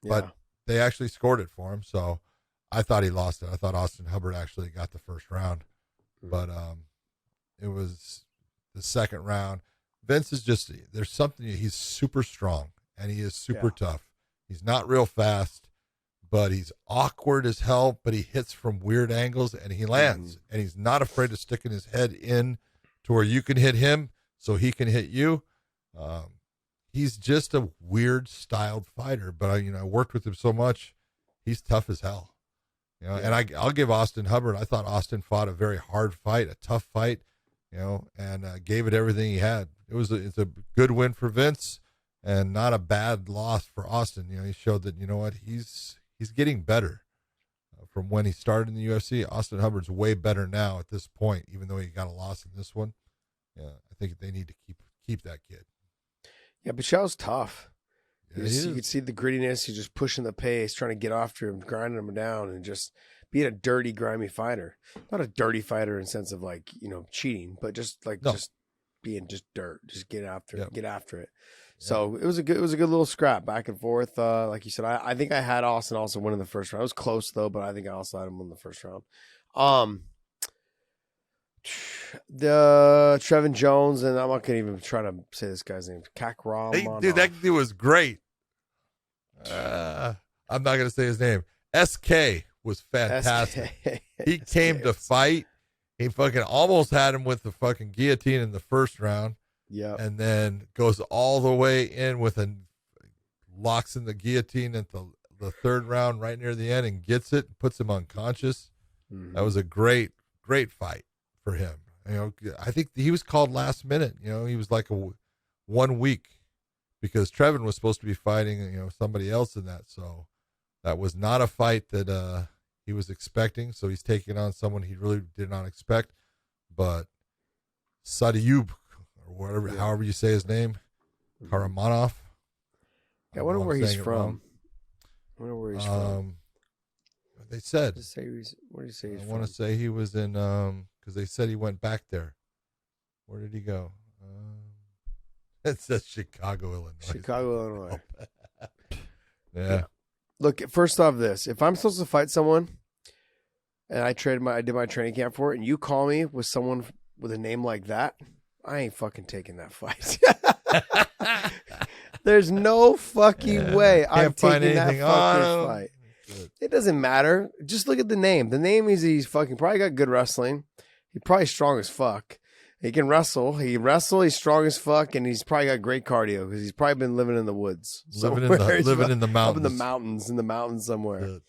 Speaker 2: But they actually scored it for him. So I thought he lost it. I thought Austin Hubbard actually got the first round. But it was the second round. Vince is there's something, he's super strong, and he is super tough. He's not real fast, but he's awkward as hell, but he hits from weird angles, and he lands. And he's not afraid of sticking his head in to where you can hit him so he can hit you. He's just a weird styled fighter, but I worked with him so much. He's tough as hell. You know, and I'll give Austin Hubbard. I thought Austin fought a very hard fight, a tough fight, you know, and gave it everything he had. It's a good win for Vince, and not a bad loss for Austin. You know, he showed that, you know what, he's getting better from when he started in the UFC. Austin Hubbard's way better now at this point, even though he got a loss in this one. Yeah, I think they need to keep that kid.
Speaker 3: Yeah, Pushell's tough.
Speaker 2: Yeah,
Speaker 3: you could see the grittiness. He's just pushing the pace, trying to get after him, grinding him down, and just being a dirty, grimy fighter. Not a dirty fighter in the sense of like, you know, cheating, but just like just being just dirt. Just get after it. Get after it. So it was a good little scrap back and forth. Like you said, I think I had Austin also winning the first round. It was close though, but I think I also had him win the first round. The Trevin Jones, and I'm not gonna even try to say this guy's name. Kakram.
Speaker 2: Dude, that dude was great. I'm not gonna say his name. SK was fantastic. He came to fight. He fucking almost had him with the fucking guillotine in the first round. Yeah, and then goes all the way in with locks in the guillotine at the third round right near the end and gets it and puts him unconscious. Mm-hmm. That was a great fight for him. You know, I think he was called last minute. You know, he was like 1 week because Trevin was supposed to be fighting, you know, somebody else in that. So that was not a fight that he was expecting. So he's taking on someone he really did not expect. But Sadiyub, or whatever, however you say his name, Karamanov.
Speaker 3: Yeah, I wonder where he's from.
Speaker 2: They said.
Speaker 3: Where did he say he's from?
Speaker 2: I want to say he was in, because they said he went back there. Where did he go? It says Chicago, Illinois. Yeah.
Speaker 3: Look, first off, if I'm supposed to fight someone, and I did my training camp for it, and you call me with someone with a name like that, I ain't fucking taking that fight. There's no fucking way I'm taking that fucking fight. It doesn't matter. Just look at the name. The name is he's fucking probably got good wrestling. He's probably strong as fuck. He can wrestle. He's strong as fuck, and he's probably got great cardio because he's probably been living in the woods.
Speaker 2: Living in the mountains.
Speaker 3: Up in the mountains somewhere.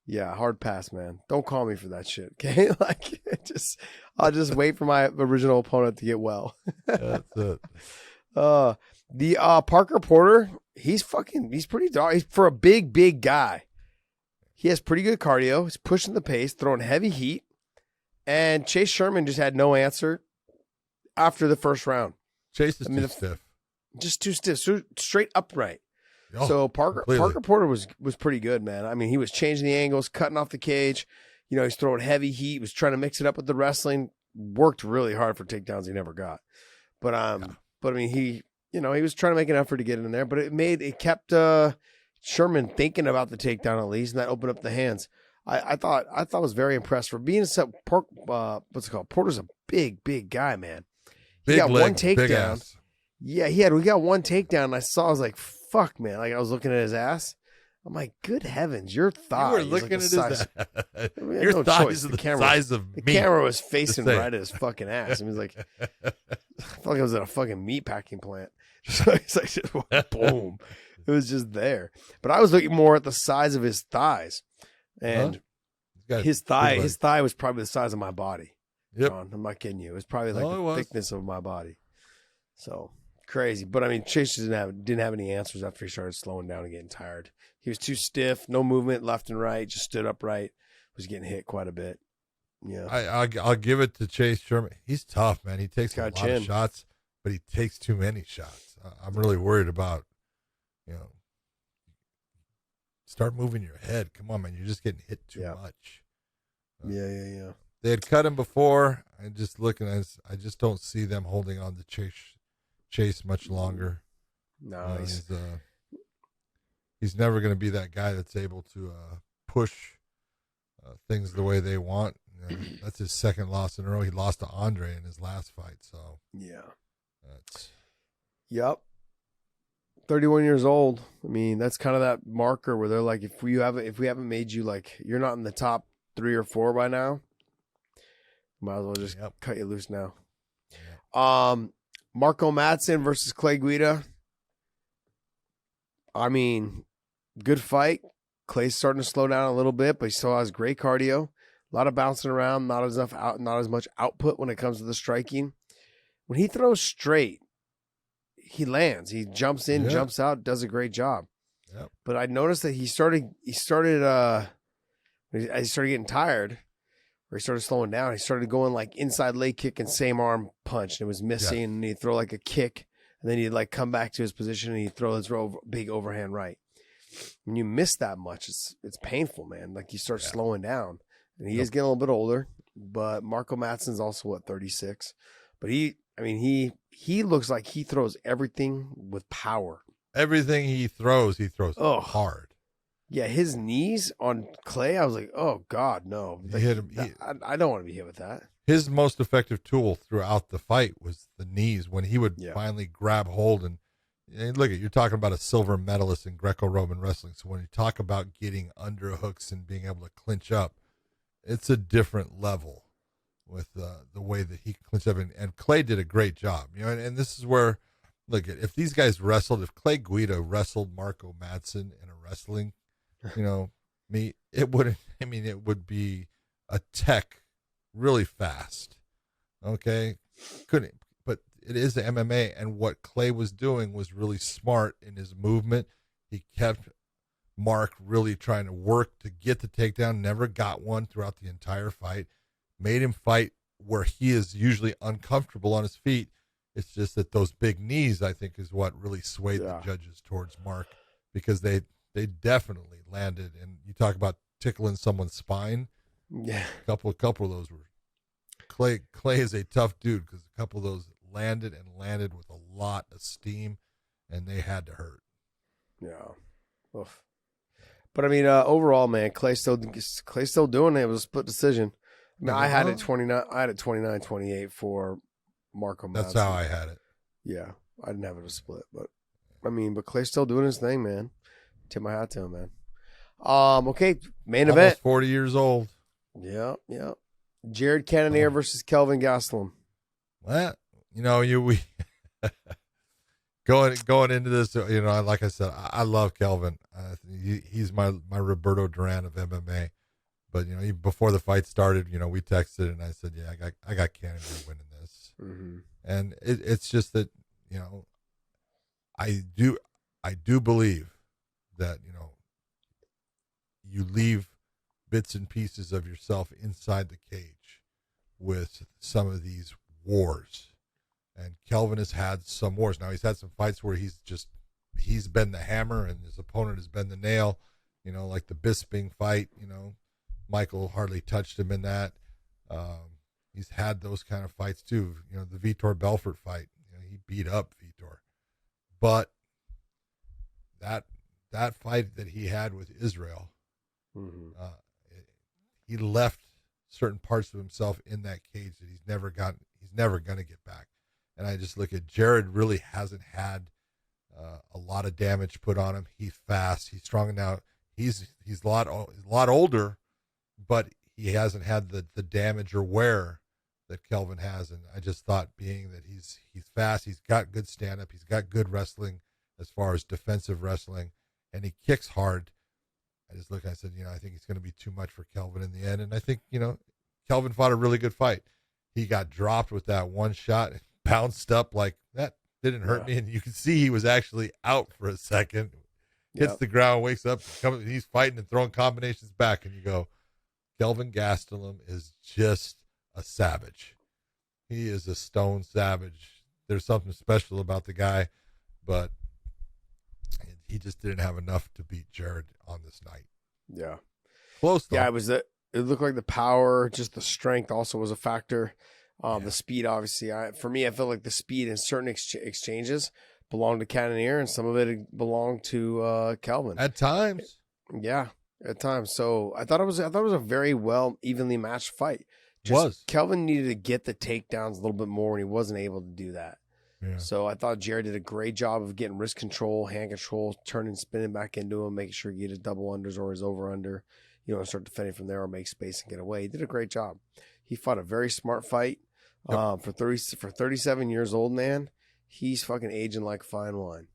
Speaker 3: Yeah, hard pass, man. Don't call me for that shit, okay? Like, I'll just wait for my original opponent to get well.
Speaker 2: That's it.
Speaker 3: The Parker Porter, he's pretty dark. He's for a big guy. He has pretty good cardio. He's pushing the pace, throwing heavy heat. And Chase Sherman just had no answer after the first round.
Speaker 2: Chase is too stiff.
Speaker 3: Just too stiff. Straight upright.
Speaker 2: Oh,
Speaker 3: so Parker Porter was pretty good, man. I mean, he was changing the angles, cutting off the cage. You know, he's throwing heavy heat, was trying to mix it up with the wrestling. Worked really hard for takedowns he never got. But I mean, he was trying to make an effort to get in there, but it kept Sherman thinking about the takedown at least, and that opened up the hands. I thought I was very impressed for being what's it called? Porter's a big guy, man. He got one takedown. Yeah, we got one takedown, and I was like, fuck, man. Like, I was looking at his ass. I'm like, good heavens, your thigh.
Speaker 2: You were looking at his ass. Your thighs are the size of meat.
Speaker 3: The camera was facing right at his fucking ass. I mean, I felt like I was at a fucking meat packing plant. So it's like, just, boom. It was just there. But I was looking more at the size of his thighs. And his thigh was probably the size of my body.
Speaker 2: Yep.
Speaker 3: John, I'm not kidding you. It was probably like the thickness of my body. So crazy. But I mean, Chase didn't have any answers after he started slowing down and getting tired. He was too stiff, no movement left and right, just stood upright, was getting hit quite a bit. Yeah.
Speaker 2: I'll give it to Chase Sherman. He's tough, man. He takes a lot of shots, but he takes too many shots. I'm really worried about, start moving your head. Come on, man. You're just getting hit too much.
Speaker 3: Yeah.
Speaker 2: They had cut him before. And just looking at this, I just don't see them holding on to Chase much longer.
Speaker 3: No,
Speaker 2: he's never going to be that guy that's able to push things the way they want. That's his second loss in a row. He lost to Andre in his last fight. So
Speaker 3: yeah, Yep. 31 years old. I mean, that's kind of that marker where they're like, if we haven't made you like, you're not in the top 3 or 4 by now, might as well just cut you loose now. Yep. Marco Matson versus Clay Guida. I mean, good fight. Clay's starting to slow down a little bit, but he still has great cardio. A lot of bouncing around, not as much output when it comes to the striking. When he throws straight, he lands. He jumps in, jumps out, does a great job.
Speaker 2: Yep.
Speaker 3: But I noticed that he started getting tired, or he started slowing down. He started going like inside leg kick and same arm punch, and it was missing. And he'd throw like a kick, and then he'd like come back to his position and he'd throw his big overhand right. When you miss that much, it's painful, man. Like you start slowing down. And he is getting a little bit older, but Marco Matson's also 36. But he looks like he throws everything with power.
Speaker 2: Everything he throws hard.
Speaker 3: Yeah, his knees on Clay, I was like, oh God, no.
Speaker 2: He hit him.
Speaker 3: I don't want to be hit with that.
Speaker 2: His most effective tool throughout the fight was the knees. When he would finally grab hold and look, you're talking about a silver medalist in Greco-Roman wrestling. So when you talk about getting under hooks and being able to clinch up, it's a different level with the way that he clinched up. And Clay did a great job, and this is where, look, if these guys wrestled, if Clay Guida wrestled Marco Matson in a wrestling, it would be a tech really fast. Okay. But it is the MMA, and what Clay was doing was really smart in his movement. He kept Mark really trying to work to get the takedown, never got one throughout the entire fight, made him fight where he is usually uncomfortable on his feet. It's just that those big knees, I think, is what really swayed the judges towards Mark, because they definitely landed. And you talk about tickling someone's spine.
Speaker 3: Yeah.
Speaker 2: A couple of those were Clay is a tough dude, because a couple of those landed with a lot of steam, and they had to hurt. Yeah.
Speaker 3: Oof. But I mean, overall, man, Clay's still doing it. It was a split decision. I mean, I had it 29-28 for Marco Matson.
Speaker 2: That's how I had it.
Speaker 3: Yeah, I didn't have it a split, but Clay's still doing his thing, man. Tip my hat to him, man. Okay, main
Speaker 2: Almost
Speaker 3: event.
Speaker 2: 40 years old.
Speaker 3: Yeah. Jared Cannonier versus Kelvin Gastelum.
Speaker 2: Well, we going into this, like I said, I love Kelvin. He's my Roberto Duran of MMA. But even before the fight started, we texted and I said, yeah, I got Cannonier winning this. Mm-hmm. And it's just that, I do believe that you leave bits and pieces of yourself inside the cage with some of these wars. And Kelvin has had some wars. Now he's had some fights where he's been the hammer and his opponent has been the nail, like the Bisping fight, Michael hardly touched him in that. He's had those kind of fights too. The Vitor Belfort fight, he beat up Vitor. But that fight that he had with Israel, he left certain parts of himself in that cage that he's never going to get back. And I just look at Jared, really hasn't had a lot of damage put on him. He's fast. He's strong now. He's a lot older, but he hasn't had the damage or wear that Kelvin has. And I just thought, being that he's fast, he's got good stand-up, he's got good wrestling as far as defensive wrestling, and he kicks hard. I just look, I said, I think it's going to be too much for Kelvin in the end. And I think, Kelvin fought a really good fight. He got dropped with that one shot, bounced up like that didn't hurt me. And you can see he was actually out for a second, hits the ground, wakes up, he's fighting and throwing combinations back. And you go, Kelvin Gastelum is just a savage. He is a stone savage. There's something special about the guy, but he just didn't have enough to beat Jared on this night.
Speaker 3: Yeah.
Speaker 2: Close though.
Speaker 3: Yeah, it looked like the power, just the strength also was a factor. The speed, obviously. For me, I feel like the speed in certain exchanges belonged to Cannonier, and some of it belonged to Kelvin.
Speaker 2: At times.
Speaker 3: Yeah, at times. So I thought it was a very well, evenly matched fight. Kelvin needed to get the takedowns a little bit more, and he wasn't able to do that. Yeah. So I thought Jared did a great job of getting wrist control, hand control, turning, spinning back into him, making sure he get his double unders or his over under, start defending from there or make space and get away. He did a great job. He fought a very smart fight. Yep. For 37 years old, man, he's fucking aging like fine wine.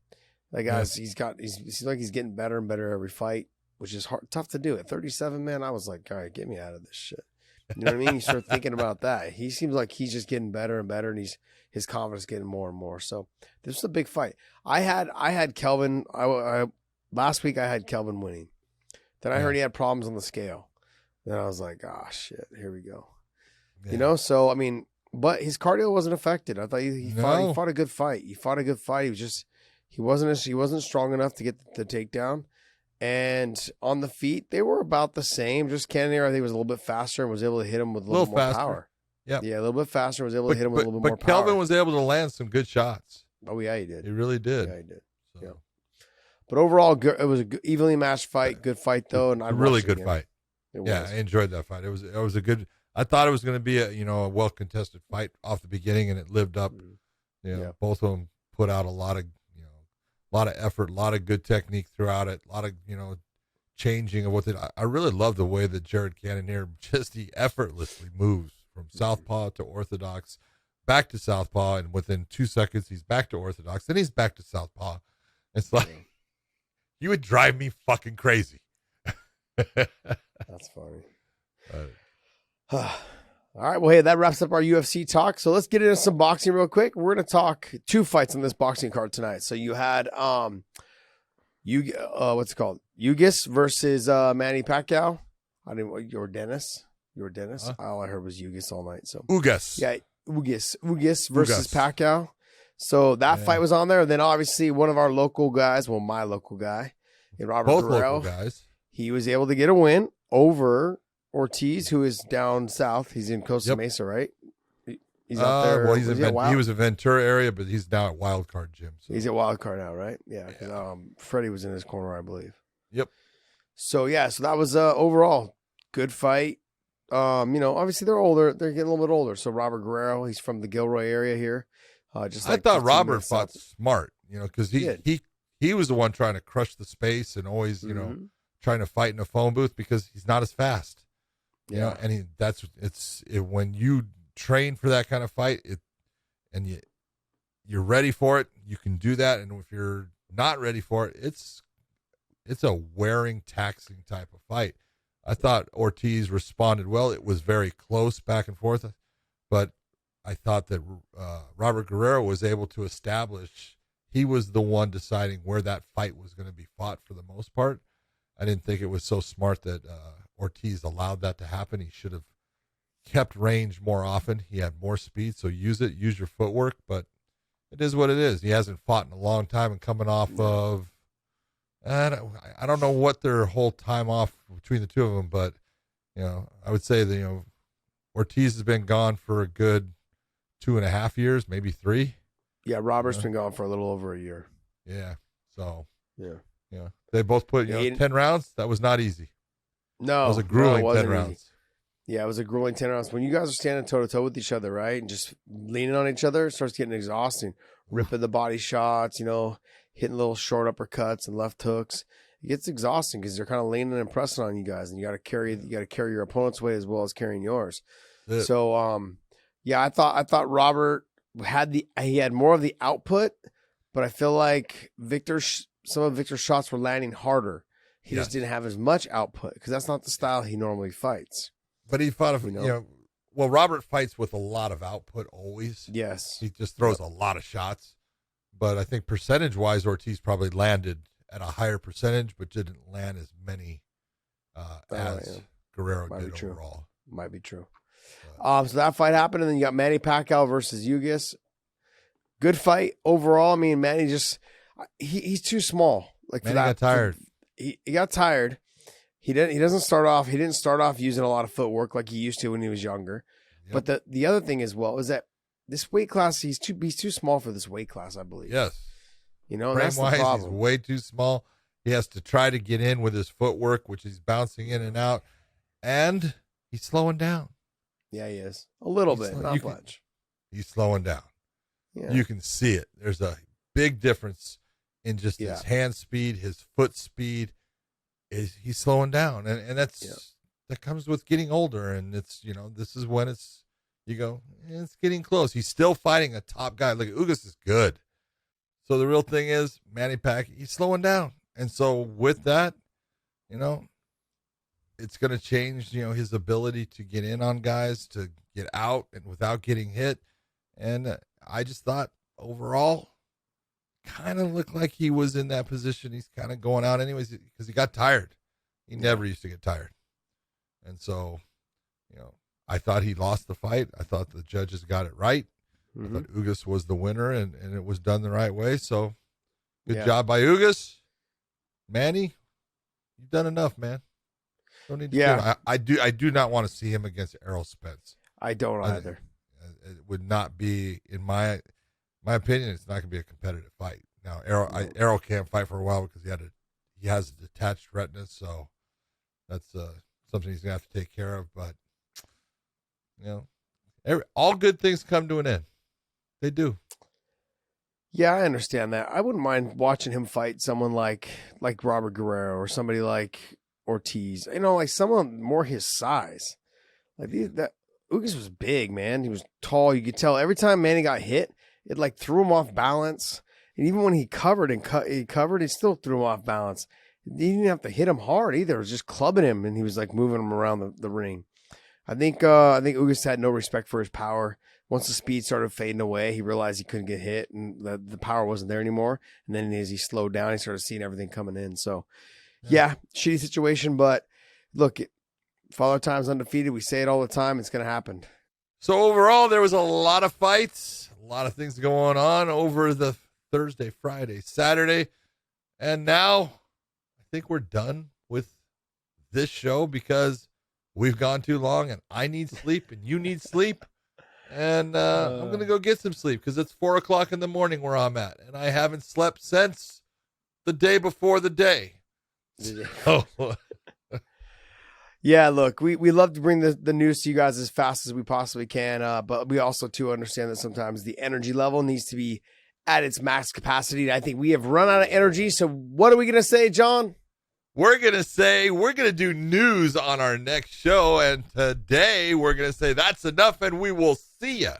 Speaker 3: That guy's he seems like he's getting better and better every fight. which is tough to do. At 37, man, I was like, all right, get me out of this shit. You know what I mean? You start thinking about that. He seems like he's just getting better and better, and his confidence getting more and more. So this was a big fight. I had Kelvin. Last week I had Kelvin winning. Then I heard he had problems on the scale. Then I was like, oh shit, here we go. Yeah. You know, so I mean, but his cardio wasn't affected. I thought he fought a good fight. He fought a good fight. He wasn't strong enough to get the takedown. And on the feet, they were about the same. Just Cannonier, I think, was a little bit faster and was able to hit him with a little more power. Yeah, a little bit faster. Was able to hit him with a little bit more power.
Speaker 2: But Kelvin was able to land some good shots.
Speaker 3: Oh yeah, he did.
Speaker 2: He really did.
Speaker 3: Yeah, he did. So. Yeah. But overall, it was an evenly matched fight. Good fight though, and
Speaker 2: a really good fight. Yeah, I enjoyed that fight. It was a good. I thought it was going to be a well contested fight off the beginning, and it lived up. Both of them put out a lot of effort, a lot of good technique throughout it, a lot of changing of what they. I really love the way that Jared Cannonier he effortlessly moves from southpaw to orthodox, back to southpaw, and within 2 seconds he's back to orthodox, then he's back to southpaw. It's like you would drive me fucking crazy.
Speaker 3: That's funny. All right. Well, hey, that wraps up our UFC talk. So let's get into some boxing real quick. We're going to talk 2 fights on this boxing card tonight. So you had what's it called? Yuges versus Manny Pacquiao. Yordenis. All I heard was Yuges all night. So
Speaker 2: Ugas.
Speaker 3: Yeah, Ugas versus Pacquiao. So that fight was on there. And then obviously one of our local guys, my local guy, Robert
Speaker 2: Both
Speaker 3: Guerrero,
Speaker 2: local guys.
Speaker 3: He was able to get a win over Ortiz, who is down south. He's in Costa Mesa, right? He's out there.
Speaker 2: Well, he was in Ventura area, but he's now at Wild Card Gym. So.
Speaker 3: He's at Wild Card now, right? Yeah, because Freddie was in his corner, I believe.
Speaker 2: Yep.
Speaker 3: So so that was overall good fight. Obviously they're older. They're getting a little bit older. So Robert Guerrero, he's from the Gilroy area here.
Speaker 2: I thought Robert fought smart, because he was the one trying to crush the space and always, trying to fight in a phone booth because he's not as fast. And when you train for that kind of fight, you're ready for it, you can do that. And if you're not ready for it, it's a wearing, taxing type of fight. I thought Ortiz responded well. It was very close back and forth, but I thought that Robert Guerrero was able to establish he was the one deciding where that fight was going to be fought for the most part. I didn't think it was so smart that Ortiz allowed that to happen. He should have kept range more often. He had more speed, so use your footwork, but it is what it is. He hasn't fought in a long time, and coming off of, I don't know what their whole time off between the two of them, but, I would say that, Ortiz has been gone for a good 2.5 years, maybe 3.
Speaker 3: Yeah, Robert's been gone for a little over a year.
Speaker 2: Yeah, so.
Speaker 3: Yeah.
Speaker 2: They both put, 10 rounds. That was not easy.
Speaker 3: No.
Speaker 2: It was a grueling 10 rounds.
Speaker 3: Easy. Yeah, it was a grueling 10 rounds. When you guys are standing toe-to-toe with each other, right, and just leaning on each other, it starts getting exhausting. Ripping the body shots, hitting little short uppercuts and left hooks. It gets exhausting because they're kind of leaning and pressing on you guys, and you got to carry your opponent's weight as well as carrying yours. So, I thought Robert had more of the output, but I feel like some of Victor's shots were landing harder. He just didn't have as much output because that's not the style he normally fights.
Speaker 2: But he fought, Robert fights with a lot of output always.
Speaker 3: Yes.
Speaker 2: He just throws a lot of shots. But I think percentage-wise, Ortiz probably landed at a higher percentage, but didn't land as many as Guerrero did overall.
Speaker 3: Might be true. So that fight happened, and then you got Manny Pacquiao versus Yuges. Good fight overall. I mean, Manny he's too small.
Speaker 2: Manny got tired.
Speaker 3: He got tired. He didn't start off using a lot of footwork like he used to when he was younger. Yep. But the other thing as well is that this weight class, he's too small for this weight class, I believe.
Speaker 2: Yes.
Speaker 3: That's the problem.
Speaker 2: He's way too small. He has to try to get in with his footwork, which he's bouncing in and out, and he's slowing down.
Speaker 3: Yeah, he is. A little bit, not much.
Speaker 2: He's slowing down.
Speaker 3: Yeah.
Speaker 2: You can see it. There's a big difference in just his hand speed, his foot speed. He's slowing down, and that comes with getting older. And it's this is when it's getting close. He's still fighting a top guy. Look, Ugas is good. So the real thing is Manny Pacquiao, he's slowing down, and so with that, it's going to change, his ability to get in on guys, to get out and without getting hit. And I just thought overall kind of looked like he was in that position. He's kind of going out anyways because he got tired. He never used to get tired. And so, I thought he lost the fight. I thought the judges got it right. I thought Ugas was the winner, and it was done the right way. So good job by Ugas. Manny, you've done enough, man. Don't need to do it. I do not want to see him against Errol Spence.
Speaker 3: I don't either.
Speaker 2: It would not be, in my opinion, it's not going to be a competitive fight. Now, Errol can't fight for a while because he has a detached retina, so that's something he's going to have to take care of. But, all good things come to an end. They do.
Speaker 3: Yeah, I understand that. I wouldn't mind watching him fight someone like Robert Guerrero or somebody like Ortiz. Like someone more his size. Like that Ugas was big, man. He was tall. You could tell every time Manny got hit, it like threw him off balance. And even when he covered, it still threw him off balance. He didn't have to hit him hard either. It was just clubbing him, and he was like moving him around the ring. I think Ugas had no respect for his power. Once the speed started fading away, he realized he couldn't get hit, and the power wasn't there anymore. And then as he slowed down, he started seeing everything coming in. So, yeah, shitty situation. But look, Father Time's undefeated. We say it all the time. It's going to happen.
Speaker 2: So overall, there was a lot of fights, a lot of things going on over the Thursday, Friday, Saturday. And now I think we're done with this show because we've gone too long and I need sleep and you need sleep. And I'm going to go get some sleep because it's 4:00 in the morning where I'm at. And I haven't slept since the day before the day. So,
Speaker 3: yeah, look, we love to bring the news to you guys as fast as we possibly can. But we also, too, understand that sometimes the energy level needs to be at its max capacity. I think we have run out of energy. So what are we going to say, John?
Speaker 2: We're going to say we're going to do news on our next show. And today we're going to say that's enough and we will see ya.